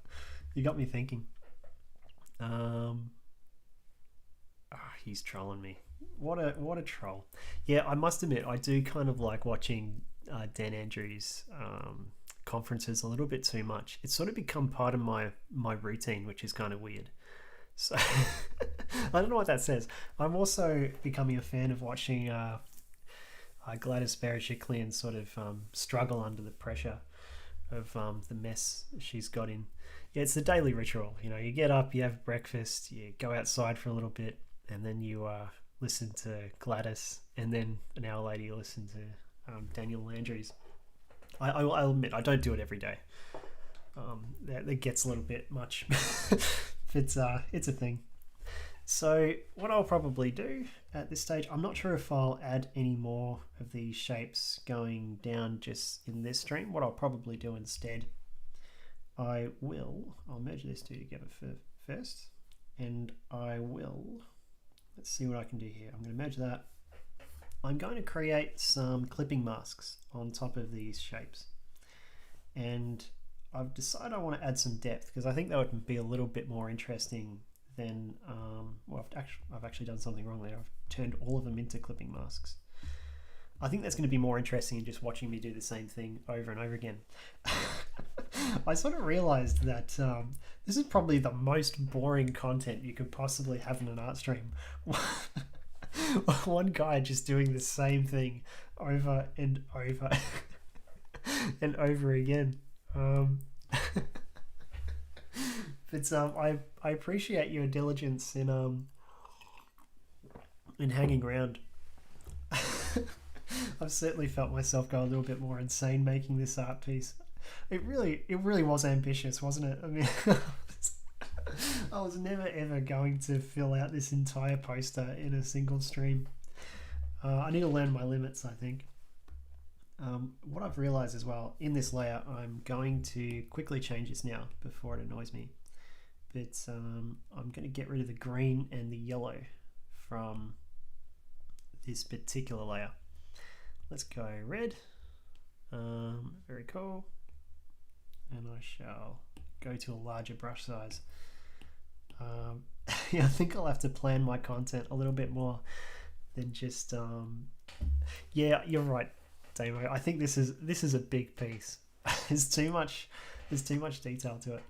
you got me thinking. He's trolling me. What a troll. Yeah, I must admit, I do kind of like watching Dan Andrews' conferences a little bit too much. It's sort of become part of my routine, which is kind of weird. So I don't know what that says. I'm also becoming a fan of watching Gladys Berejiklian sort of struggle under the pressure of the mess she's got in. Yeah, it's the daily ritual. You know, you get up, you have breakfast, you go outside for a little bit, and then you listen to Gladys, and then an hour later you listen to Daniel Landry's. I'll admit, I don't do it every day. That gets a little bit much. It's a thing. So what I'll probably do at this stage, I'm not sure if I'll add any more of these shapes going down just in this stream. What I'll probably do instead, I'll merge these two together first, and let's see what I can do here. I'm going to merge that. I'm going to create some clipping masks on top of these shapes, and I've decided I want to add some depth because I think that would be a little bit more interesting than I've actually done something wrong there. I've turned all of them into clipping masks. I think that's going to be more interesting than just watching me do the same thing over and over again. I sort of realized that this is probably the most boring content you could possibly have in an art stream. One guy just doing the same thing over and over and over again. But I appreciate your diligence in hanging around. I've certainly felt myself go a little bit more insane making this art piece. It really was ambitious, wasn't it? I mean, I was never ever going to fill out this entire poster in a single stream. I need to learn my limits, I think. What I've realized as well, in this layer, I'm going to quickly change this now before it annoys me. But I'm going to get rid of the green and the yellow from this particular layer. Let's go red. Very cool. And I shall go to a larger brush size. Yeah, I think I'll have to plan my content a little bit more than just yeah, you're right, Damo. I think this is a big piece. There's too much detail to it.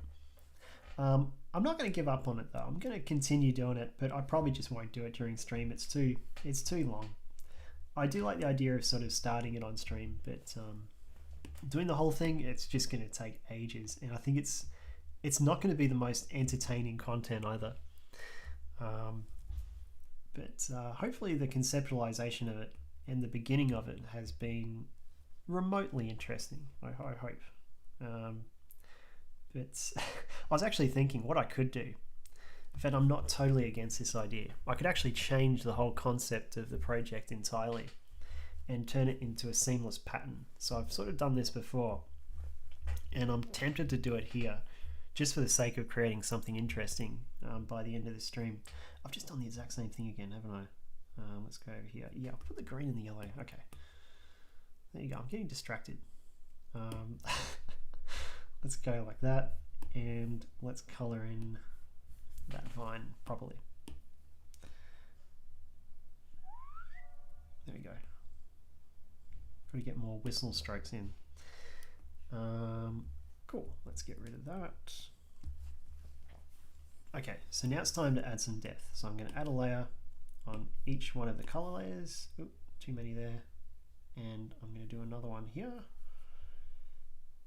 I'm not going to give up on it though. I'm going to continue doing it, but I probably just won't do it during stream. It's too long. I do like the idea of sort of starting it on stream, but doing the whole thing, it's just going to take ages, and I think it's not going to be the most entertaining content either. But hopefully the conceptualization of it and the beginning of it has been remotely interesting. I hope. But I was actually thinking what I could do. In fact, I'm not totally against this idea. I could actually change the whole concept of the project entirely and turn it into a seamless pattern. So I've sort of done this before, and I'm tempted to do it here just for the sake of creating something interesting by the end of the stream. I've just done the exact same thing again, haven't I? Let's go over here. Yeah, I'll put the green and the yellow. Okay. There you go. I'm getting distracted. Let's go like that, and let's color in that vine properly. There we go. Got to get more whistle strokes in. Cool, let's get rid of that. Okay, so now it's time to add some depth. So I'm going to add a layer on each one of the color layers. Oop, too many there. And I'm going to do another one here.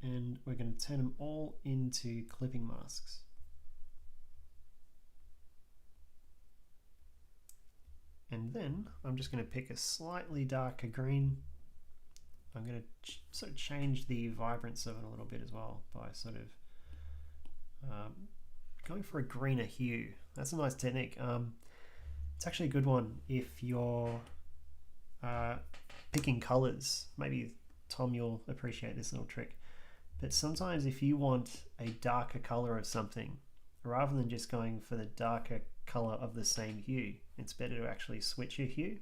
and we're going to turn them all into clipping masks. And then I'm just going to pick a slightly darker green. I'm going to sort of change the vibrance of it a little bit as well by sort of going for a greener hue. That's a nice technique. It's actually a good one if you're picking colors. Maybe Tom, you'll appreciate this little trick. But sometimes if you want a darker color of something, rather than just going for the darker color of the same hue, it's better to actually switch your hue,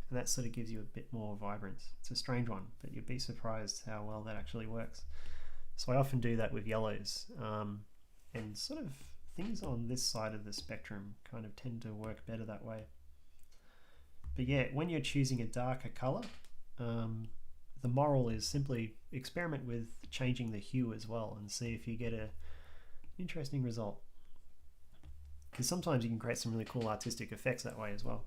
and that sort of gives you a bit more vibrance. It's a strange one, but you'd be surprised how well that actually works. So I often do that with yellows, and sort of things on this side of the spectrum kind of tend to work better that way. But yeah, when you're choosing a darker color, the moral is simply experiment with changing the hue as well and see if you get an interesting result. Because sometimes you can create some really cool artistic effects that way as well.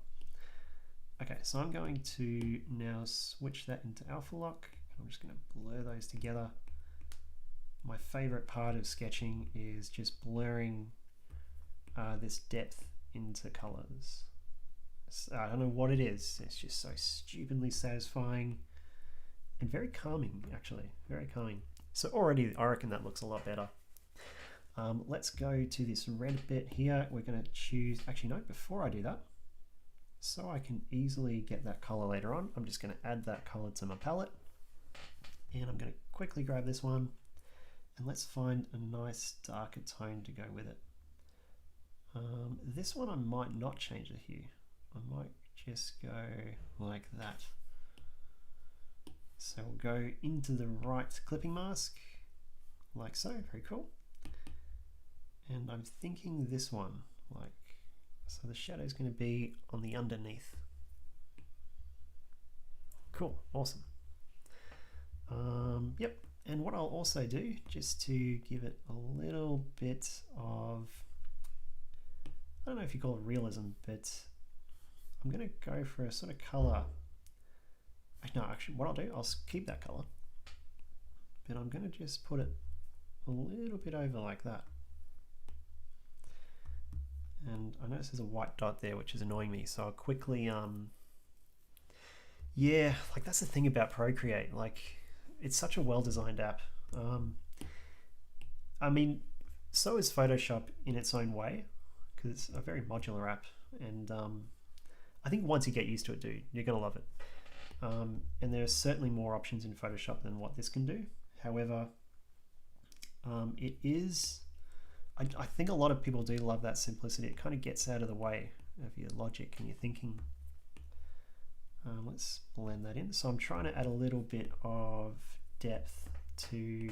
Okay, so I'm going to now switch that into alpha lock. I'm just going to blur those together. My favorite part of sketching is just blurring this depth into colors. So I don't know what it is. It's just so stupidly satisfying and very calming, actually. Very calming. So already I reckon that looks a lot better. Let's go to this red bit here. We're going to choose, actually no, before I do that, so I can easily get that color later on, I'm just going to add that color to my palette, and I'm going to quickly grab this one, and let's find a nice darker tone to go with it. This one I might not change the hue. I might just go like that. So we'll go into the right clipping mask, like so, very cool. And I'm thinking this one, like, so the shadow is going to be on the underneath. Cool, awesome. Yep, and what I'll also do, just to give it a little bit of, I don't know if you call it realism, but I'm going to go for a sort of color. No, actually, what I'll do, I'll keep that color, but I'm going to just put it a little bit over like that. And I notice there's a white dot there, which is annoying me. So I'll quickly, yeah, like that's the thing about Procreate. Like, it's such a well-designed app. I mean, so is Photoshop in its own way, because it's a very modular app. And I think once you get used to it, dude, you're gonna love it. And there are certainly more options in Photoshop than what this can do. However, it is, I think a lot of people do love that simplicity. It kind of gets out of the way of your logic and your thinking. Let's blend that in. So I'm trying to add a little bit of depth to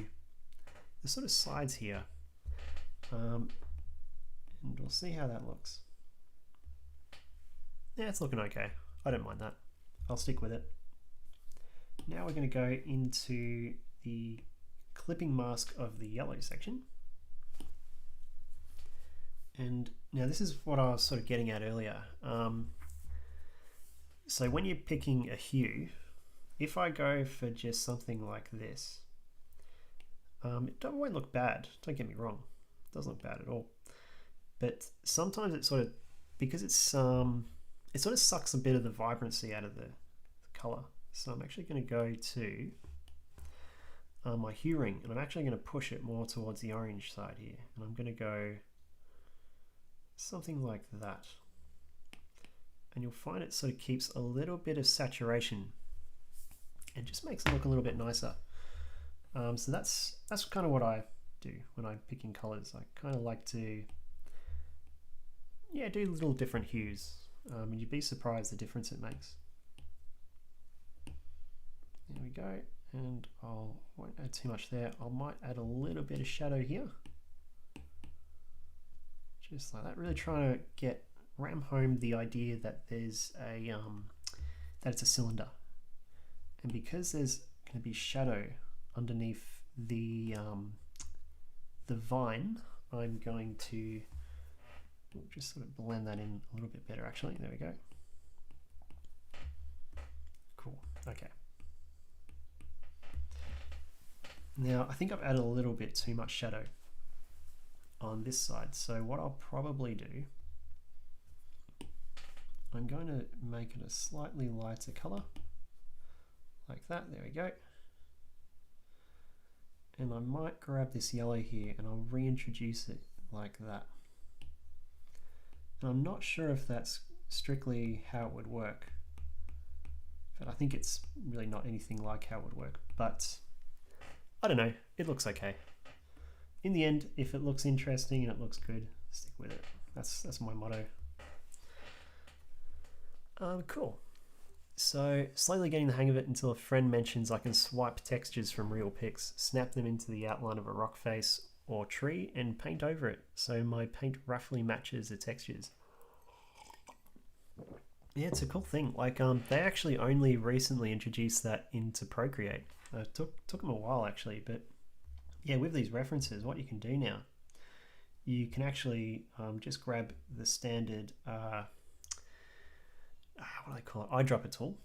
the sort of sides here. And we'll see how that looks. Yeah, it's looking okay. I don't mind that. I'll stick with it. Now we're going to go into the clipping mask of the yellow section. And now this is what I was sort of getting at earlier. So when you're picking a hue, if I go for just something like this, it won't look bad, don't get me wrong. It doesn't look bad at all. But sometimes it sort of, because it's, it sort of sucks a bit of the vibrancy out of the color. So I'm actually going to go to my hue ring, and I'm actually going to push it more towards the orange side here. And I'm going to go something like that. And you'll find it sort of keeps a little bit of saturation and just makes it look a little bit nicer. So that's kind of what I do when I'm picking colors. I kind of like to, yeah, do little different hues, and you'd be surprised the difference it makes. There we go, and won't add too much there. I might add a little bit of shadow here, just like that. Really trying to ram home the idea that there's a that it's a cylinder, and because there's going to be shadow underneath the vine, I'm going to just sort of blend that in a little bit better. Actually, there we go. Cool. Okay. Now I think I've added a little bit too much shadow on this side, so what I'll probably do, I'm going to make it a slightly lighter color, like that. There we go. And I might grab this yellow here and I'll reintroduce it like that. And I'm not sure if that's strictly how it would work, but I think it's really not anything like how it would work, but I don't know, it looks okay. In the end, if it looks interesting and it looks good, stick with it. That's my motto. Cool. So slowly getting the hang of it until a friend mentions I can swipe textures from real pics, snap them into the outline of a rock face or tree and paint over it, so my paint roughly matches the textures. Yeah, it's a cool thing. Like they actually only recently introduced that into Procreate. It took them a while actually, but yeah, with these references, what you can do now, you can actually just grab the standard what do they call it, eyedropper tool,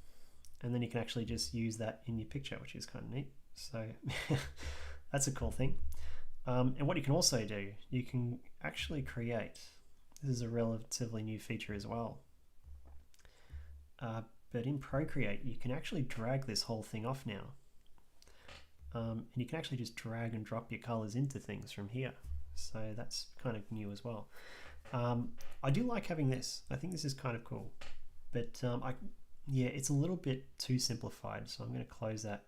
and then you can actually just use that in your picture, which is kind of neat. So that's a cool thing. And what you can also do, you can actually create, this is a relatively new feature as well, but in Procreate you can actually drag this whole thing off now, and you can actually just drag and drop your colors into things from here, so that's kind of new as well. I do like having this. I think this is kind of cool, but yeah, it's a little bit too simplified, so I'm going to close that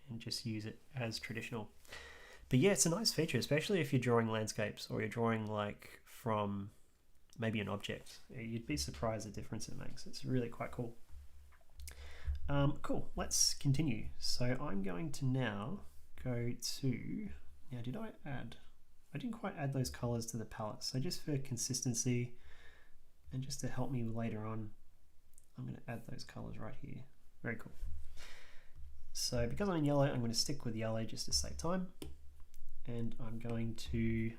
and just use it as traditional. But yeah, it's a nice feature, especially if you're drawing landscapes or you're drawing like from maybe an object. You'd be surprised the difference it makes. It's really quite cool. Cool, let's continue. So I'm going to now go to, now did I add, I didn't quite add those colors to the palette, so just for consistency and just to help me later on, I'm going to add those colors right here. Very cool. So because I'm in yellow, I'm going to stick with yellow just to save time, and I'm going to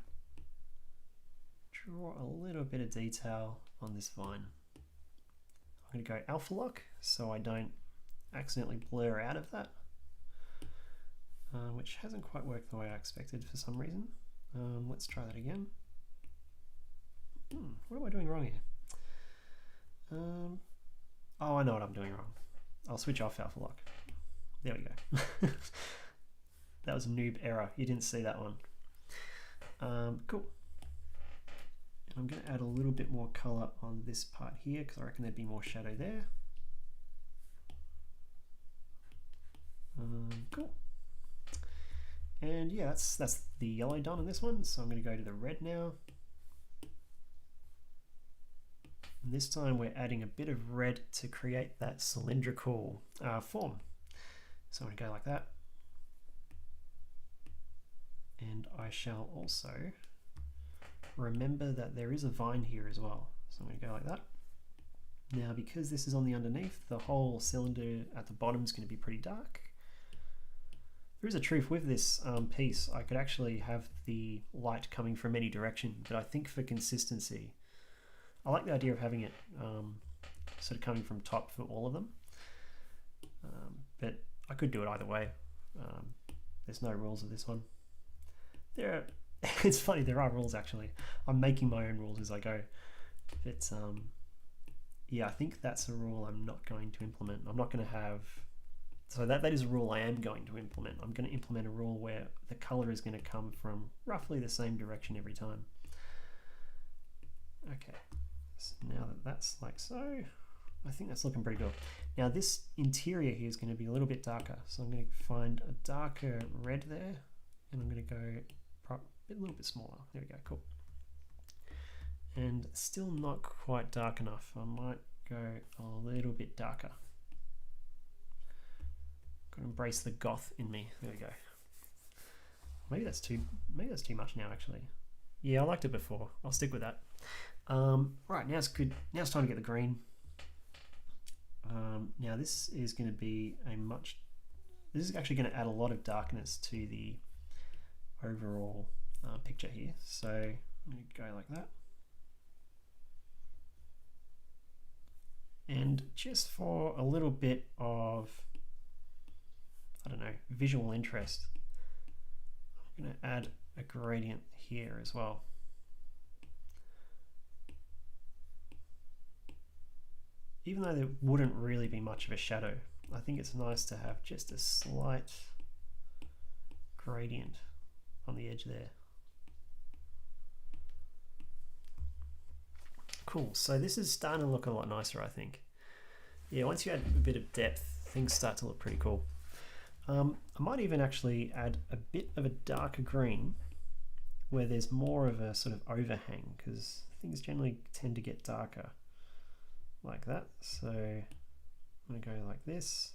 draw a little bit of detail on this vine. I'm going to go alpha lock so I don't accidentally blur out of that, which hasn't quite worked the way I expected for some reason. Let's try that again. What am I doing wrong here? Oh, I know what I'm doing wrong. I'll switch off alpha lock. There we go. That was a noob error. You didn't see that one. Cool. And I'm going to add a little bit more color on this part here because I reckon there'd be more shadow there. Cool. And yeah, that's the yellow done on this one. So I'm going to go to the red now. And this time we're adding a bit of red to create that cylindrical form. So I'm going to go like that. And I shall also remember that there is a vine here as well. So I'm going to go like that. Now, because this is on the underneath, the whole cylinder at the bottom is going to be pretty dark. There is a truth with this piece. I could actually have the light coming from any direction, but I think for consistency, I like the idea of having it sort of coming from top for all of them. But I could do it either way. There's no rules of this one. It's funny, there are rules actually. I'm making my own rules as I go. But yeah, I think that's a rule I'm not going to implement. I'm not going to have, so that is a rule I am going to implement. I'm going to implement a rule where the color is going to come from roughly the same direction every time. Okay, so now that that's like so, I think that's looking pretty good. Now this interior here is going to be a little bit darker, so I'm going to find a darker red there, and I'm going to go a little bit smaller. There we go, cool. And still not quite dark enough. I might go a little bit darker. Got to embrace the goth in me. There we go. Maybe that's too much now actually. Yeah, I liked it before. I'll stick with that. Right, now it's good. Now it's time to get the green. Now this is going to be this is actually going to add a lot of darkness to the overall picture here. So I'm going to go like that. And just for a little bit of, I don't know, visual interest, I'm going to add a gradient here as well. Even though there wouldn't really be much of a shadow, I think it's nice to have just a slight gradient on the edge there. Cool, so this is starting to look a lot nicer, I think. Yeah, once you add a bit of depth, things start to look pretty cool. I might even actually add a bit of a darker green where there's more of a sort of overhang, because things generally tend to get darker like that. So I'm going to go like this.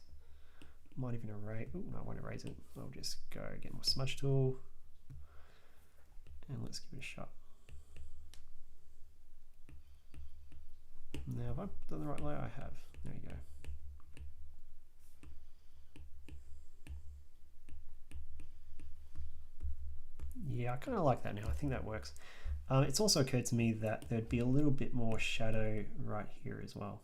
Might even erase, oh no, I won't erase it. I'll just go get my smudge tool and let's give it a shot. Now have I done the right layer? I have. There you go. Yeah, I kind of like that now. I think that works. It's also occurred to me that there'd be a little bit more shadow right here as well.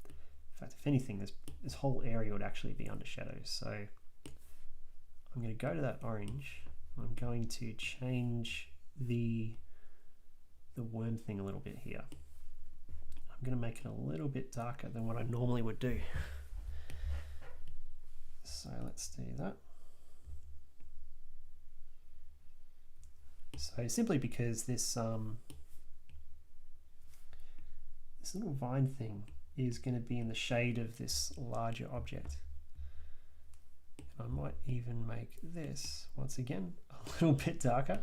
In fact, if anything, this whole area would actually be under shadows. So I'm going to go to that orange. I'm going to change the worm thing a little bit here. I'm going to make it a little bit darker than what I normally would do. So let's do that. So simply because this little vine thing is going to be in the shade of this larger object. And I might even make this, once again, a little bit darker.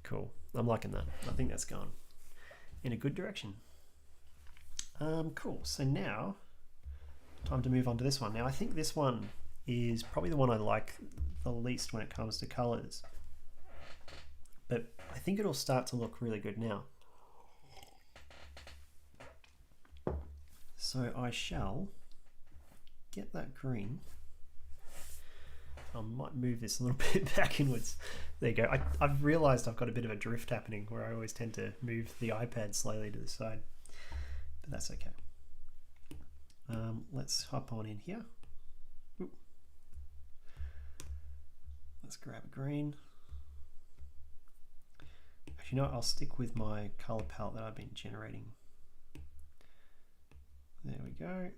Cool, I'm liking that. I think that's gone in a good direction. Cool, so now time to move on to this one. Now I think this one is probably the one I like the least when it comes to colors, but I think it'll start to look really good now. So I shall get that green. I might move this a little bit back inwards. There you go. I've realized I've got a bit of a drift happening where I always tend to move the iPad slowly to the side, but that's okay. Let's hop on in here. Ooh. Let's grab a green. Actually, you know what? I'll stick with my color palette that I've been generating. There we go.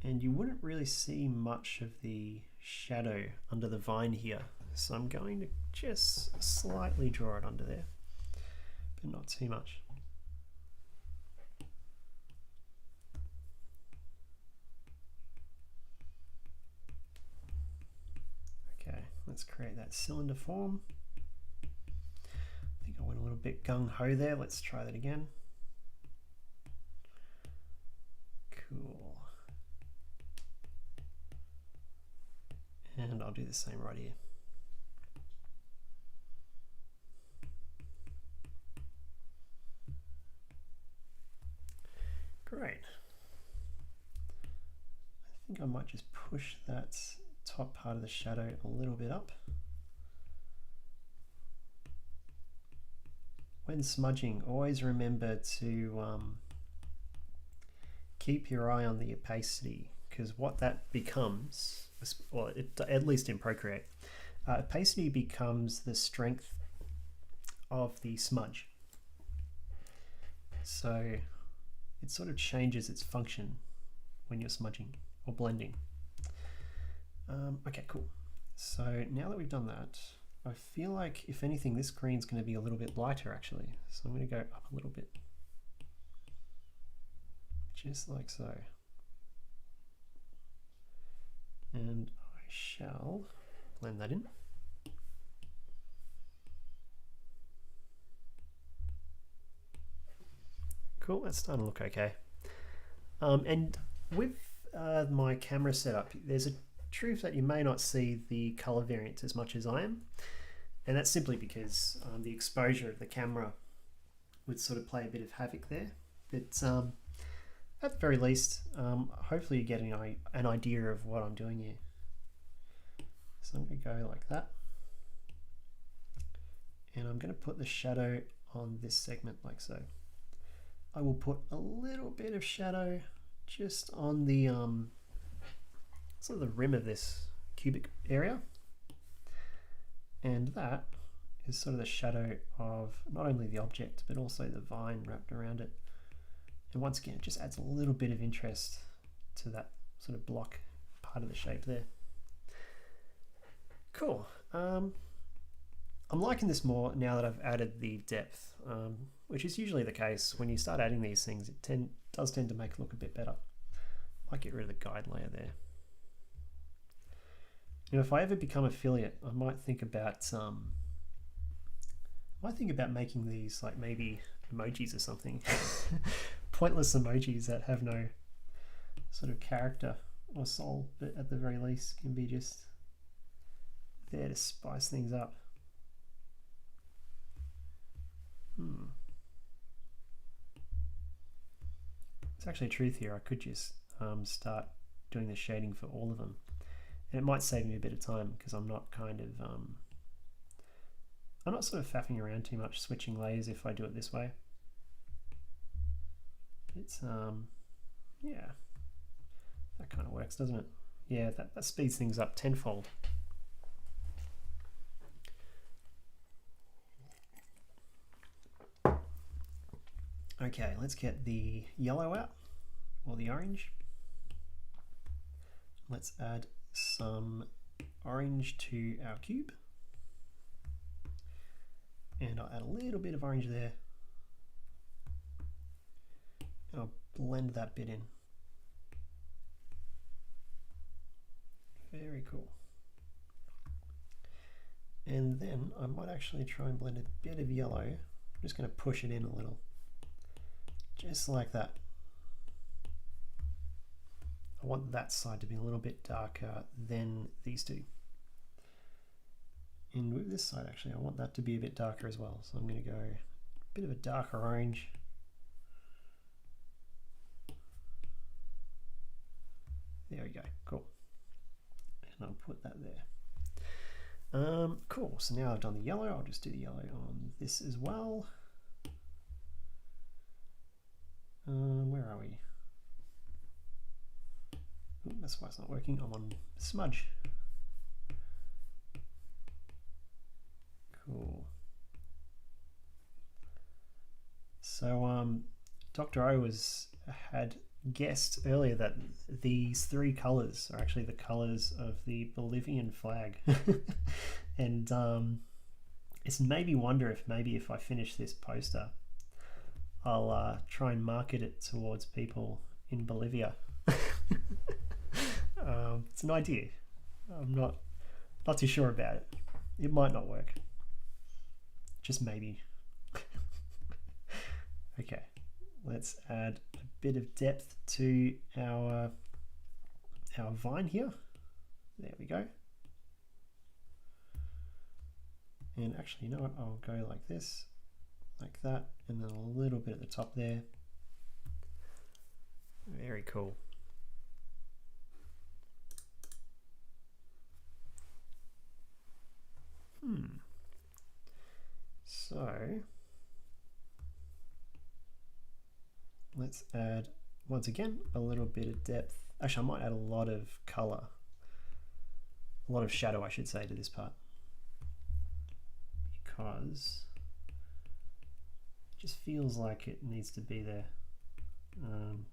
And you wouldn't really see much of the shadow under the vine here. So I'm going to just slightly draw it under there, but not too much. Okay, let's create that cylinder form. I think I went a little bit gung-ho there. Let's try that again. Cool. And I'll do the same right here. Great. I think I might just push that top part of the shadow a little bit up. When smudging, always remember to keep your eye on the opacity, because what that becomes, well, at least in Procreate, opacity becomes the strength of the smudge. So it sort of changes its function when you're smudging or blending. Okay, cool. So now that we've done that, I feel like if anything, this green's going to be a little bit lighter actually. So I'm going to go up a little bit, just like so. And I shall blend that in. Cool, that's starting to look okay. And with my camera setup, there's a truth that you may not see the color variance as much as I am, and that's simply because the exposure of the camera would sort of play a bit of havoc there. But at the very least, hopefully you're getting an idea of what I'm doing here. So I'm going to go like that, and I'm going to put the shadow on this segment like so. I will put a little bit of shadow just on the sort of the rim of this cubic area, and that is sort of the shadow of not only the object but also the vine wrapped around it. And once again, it just adds a little bit of interest to that sort of block part of the shape there. Cool. I'm liking this more now that I've added the depth, which is usually the case when you start adding these things. It does tend to make it look a bit better. Might get rid of the guide layer there. You know, if I ever become affiliate, I might think about making these like maybe emojis or something. Pointless emojis that have no sort of character or soul, but at the very least can be just there to spice things up. There's actually a truth here. I could just start doing the shading for all of them, and it might save me a bit of time because I'm not sort of faffing around too much switching layers if I do it this way. It's yeah, that kind of works, doesn't it? Yeah, that speeds things up tenfold. Okay, let's get the yellow out, or the orange. Let's add some orange to our cube. And I'll add a little bit of orange there. And I'll blend that bit in. Very cool. And then I might actually try and blend a bit of yellow. I'm just going to push it in a little. Just like that. I want that side to be a little bit darker than these two. And with this side, actually, I want that to be a bit darker as well. So I'm going to go a bit of a darker orange. There we go, cool. And I'll put that there. Cool, so now I've done the yellow, I'll just do the yellow on this as well. Where are we? Ooh, that's why it's not working. I'm on smudge. Cool. So Dr. O had guessed earlier that these three colors are actually the colors of the Bolivian flag. And it's made me wonder if maybe if I finish this poster, I'll try and market it towards people in Bolivia. It's an idea. I'm not too sure about it. It might not work. Just maybe. Okay, let's add a bit of depth to our vine here. There we go. And actually, you know what? I'll go like this, like that, and then a little bit at the top there. Very cool. So let's add, once again, a little bit of depth. Actually, I might add a lot of color, a lot of shadow, I should say, to this part, because it just feels like it needs to be there.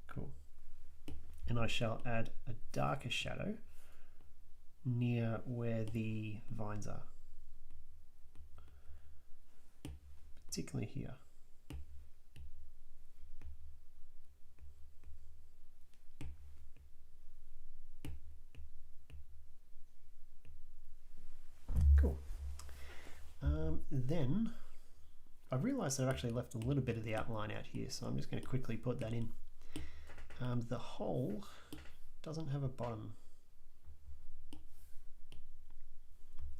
Cool. And I shall add a darker shadow near where the vines are, particularly here. Cool. Then I've realized I've actually left a little bit of the outline out here, so I'm just going to quickly put that in. The hole doesn't have a bottom,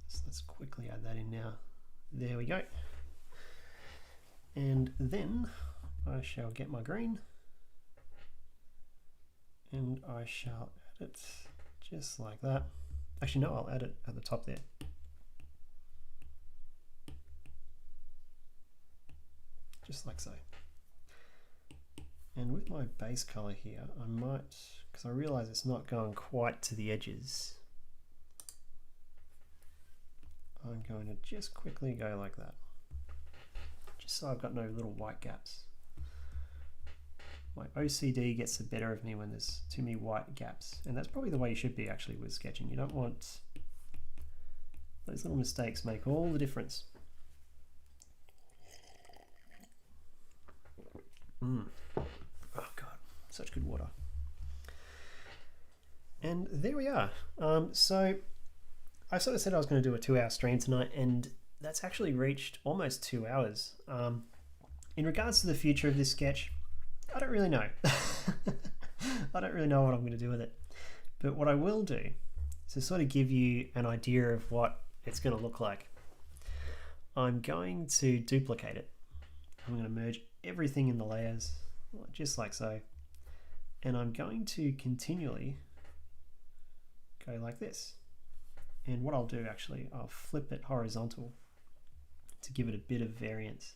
so let's quickly add that in now. There we go. And then I shall get my green and I shall add it just like that. Actually, no, I'll add it at the top there. Just like so. And with my base color here, I might, because I realize it's not going quite to the edges, I'm going to just quickly go like that, just so I've got no little white gaps. My OCD gets the better of me when there's too many white gaps, and that's probably the way you should be actually with sketching. You don't want those little mistakes, make all the difference. Oh god, such good water. And there we are. So I sort of said I was going to do a 2-hour stream tonight, and that's actually reached almost 2 hours. In regards to the future of this sketch, I don't really know. I don't really know what I'm going to do with it. But what I will do is to sort of give you an idea of what it's going to look like. I'm going to duplicate it. I'm going to merge everything in the layers, just like so. And I'm going to continually go like this. And what I'll do actually, I'll flip it horizontal to give it a bit of variance.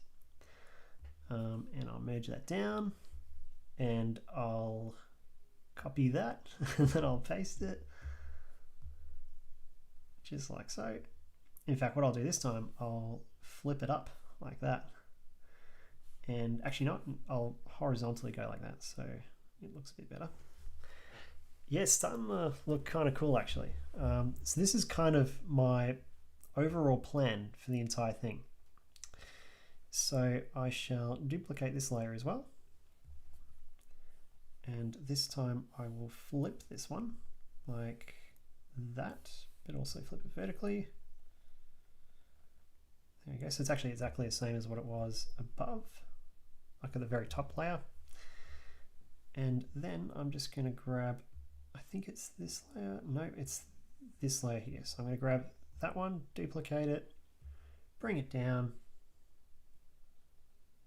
And I'll merge that down, and I'll copy that, and then I'll paste it, just like so. In fact, what I'll do this time, I'll flip it up like that. And actually not, I'll horizontally go like that, so it looks a bit better. Yeah, it's starting to look kind of cool actually. So this is kind of my overall plan for the entire thing. So I shall duplicate this layer as well. And this time I will flip this one like that, but also flip it vertically. There we go. So it's actually exactly the same as what it was above, like at the very top layer. And then I'm just going to grab, I think it's this layer. No, it's this layer here. So I'm going to grab that one, duplicate it, bring it down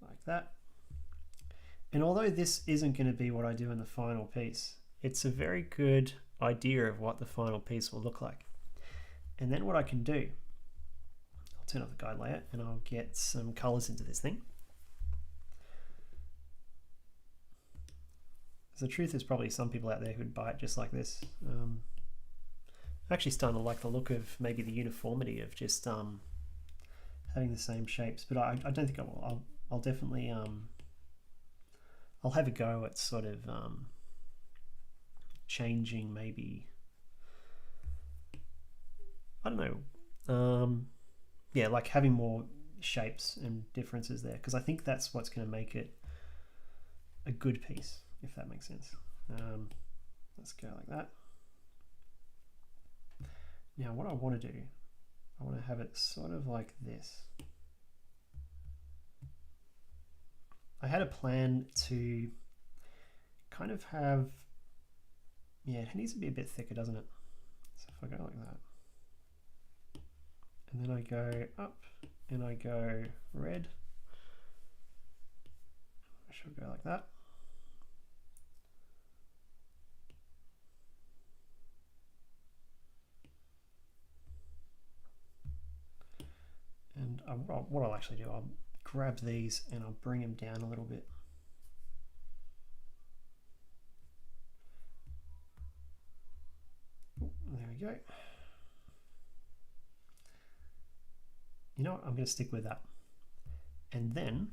like that. And although this isn't going to be what I do in the final piece, it's a very good idea of what the final piece will look like. And then what I can do, I'll turn off the guide layer and I'll get some colors into this thing. The truth is probably some people out there who'd buy it just like this. I'm actually starting to like the look of maybe the uniformity of just having the same shapes, but I don't think I will. I'll definitely I'll have a go at sort of changing, maybe, I don't know, yeah, like having more shapes and differences there, because I think that's what's going to make it a good piece, if that makes sense. Let's go like that. Now what I want to do, I want to have it sort of like this. I had a plan to kind of have, yeah, it needs to be a bit thicker, doesn't it? So if I go like that, and then I go up and I go red, I should go like that. And what I'll actually do, I'll grab these and I'll bring them down a little bit. There we go. You know what, I'm going to stick with that. And then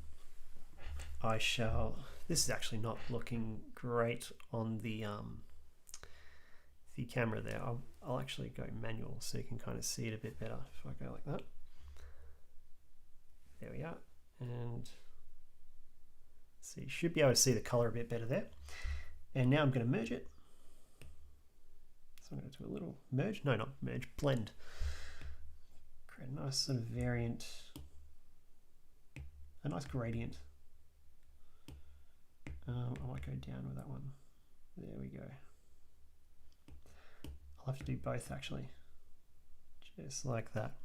I shall, this is actually not looking great on the camera there. I'll actually go manual so you can kind of see it a bit better if I go like that. There we are. And so you should be able to see the color a bit better there. And now I'm going to merge it. So I'm going to do a little merge, no, not merge, blend. Create a nice sort of variant, a nice gradient. I might go down with that one. There we go. I'll have to do both actually, just like that.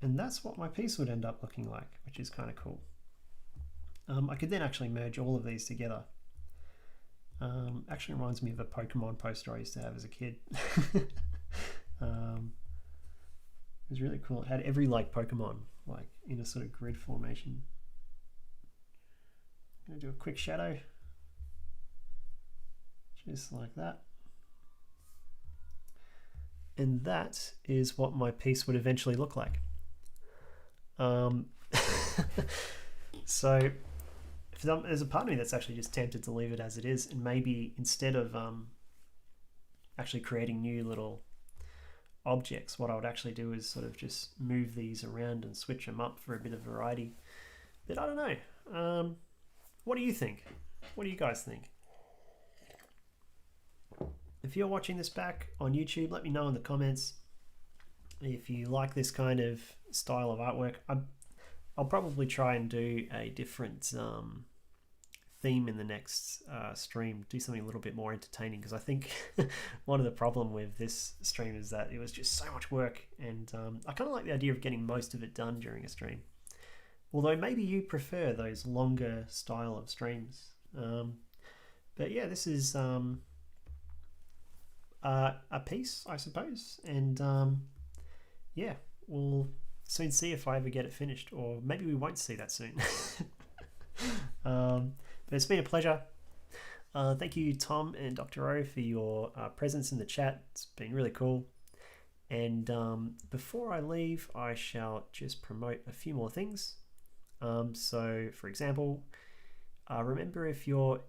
And that's what my piece would end up looking like, which is kind of cool. I could then actually merge all of these together. Actually reminds me of a Pokemon poster I used to have as a kid. It was really cool. It had every like Pokemon like in a sort of grid formation. I'm gonna do a quick shadow, just like that. And that is what my piece would eventually look like. So there's a part of me that's actually just tempted to leave it as it is, and maybe instead of actually creating new little objects, what I would actually do is sort of just move these around and switch them up for a bit of variety. But I don't know. What do you think? What do you guys think? If you're watching this back on YouTube, let me know in the comments if you like this kind of style of artwork. I'll probably try and do a different theme in the next stream, do something a little bit more entertaining, because I think one of the problem with this stream is that it was just so much work, and I kind of like the idea of getting most of it done during a stream. Although maybe you prefer those longer style of streams. But yeah, this is a piece, I suppose, and yeah, we'll soon see if I ever get it finished, or maybe we won't see that soon. But it's been a pleasure. Thank you, Tom and Dr. O, for your presence in the chat. It's been really cool. And before I leave, I shall just promote a few more things. So, for example, remember, if you're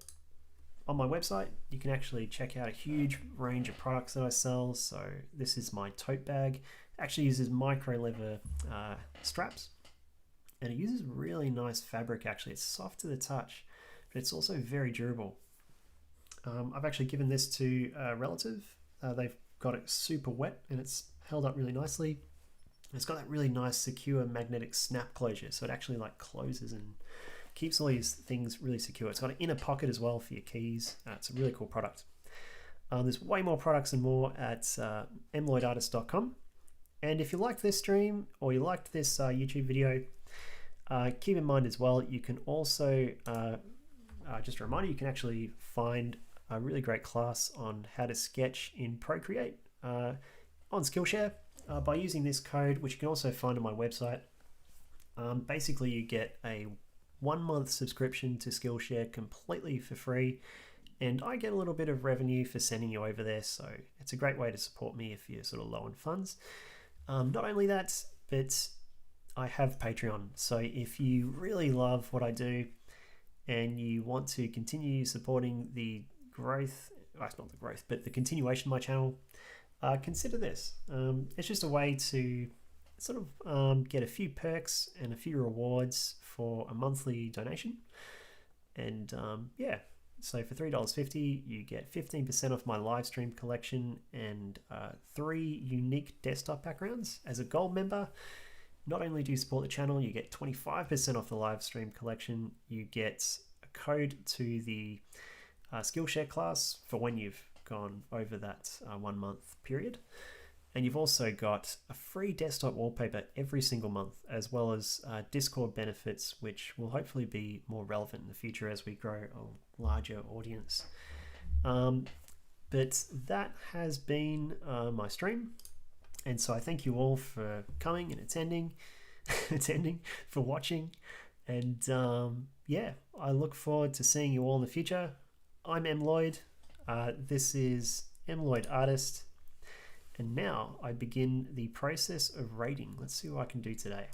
on my website, you can actually check out a huge range of products that I sell. So this is my tote bag. It actually uses micro leather straps, and it uses really nice fabric. Actually, it's soft to the touch, but it's also very durable. I've actually given this to a relative. They've got it super wet, and it's held up really nicely. It's got that really nice secure magnetic snap closure, so it actually like closes and keeps all these things really secure. It's got an inner pocket as well for your keys. It's a really cool product. There's way more products and more at mlloydartist.com. And if you liked this stream or you liked this YouTube video, keep in mind as well, you can also, just a reminder, you can actually find a really great class on how to sketch in Procreate on Skillshare by using this code, which you can also find on my website. Basically, you get a 1-month subscription to Skillshare completely for free, and I get a little bit of revenue for sending you over there, so it's a great way to support me if you're sort of low on funds. Not only that, but I have Patreon, so if you really love what I do and you want to continue supporting the growth, well, not the growth, but the continuation of my channel, consider this. It's just a way to sort of get a few perks and a few rewards for a monthly donation. And yeah, so for $3.50 you get 15% off my live stream collection and 3 unique desktop backgrounds. As a gold member, not only do you support the channel, you get 25% off the live stream collection, you get a code to the Skillshare class for when you've gone over that 1-month period. And you've also got a free desktop wallpaper every single month, as well as Discord benefits, which will hopefully be more relevant in the future as we grow a larger audience. But that has been my stream. And so I thank you all for coming and attending, for watching. And yeah, I look forward to seeing you all in the future. I'm mlloyd. This is mlloyd Artist. And now I begin the process of rating. Let's see what I can do today.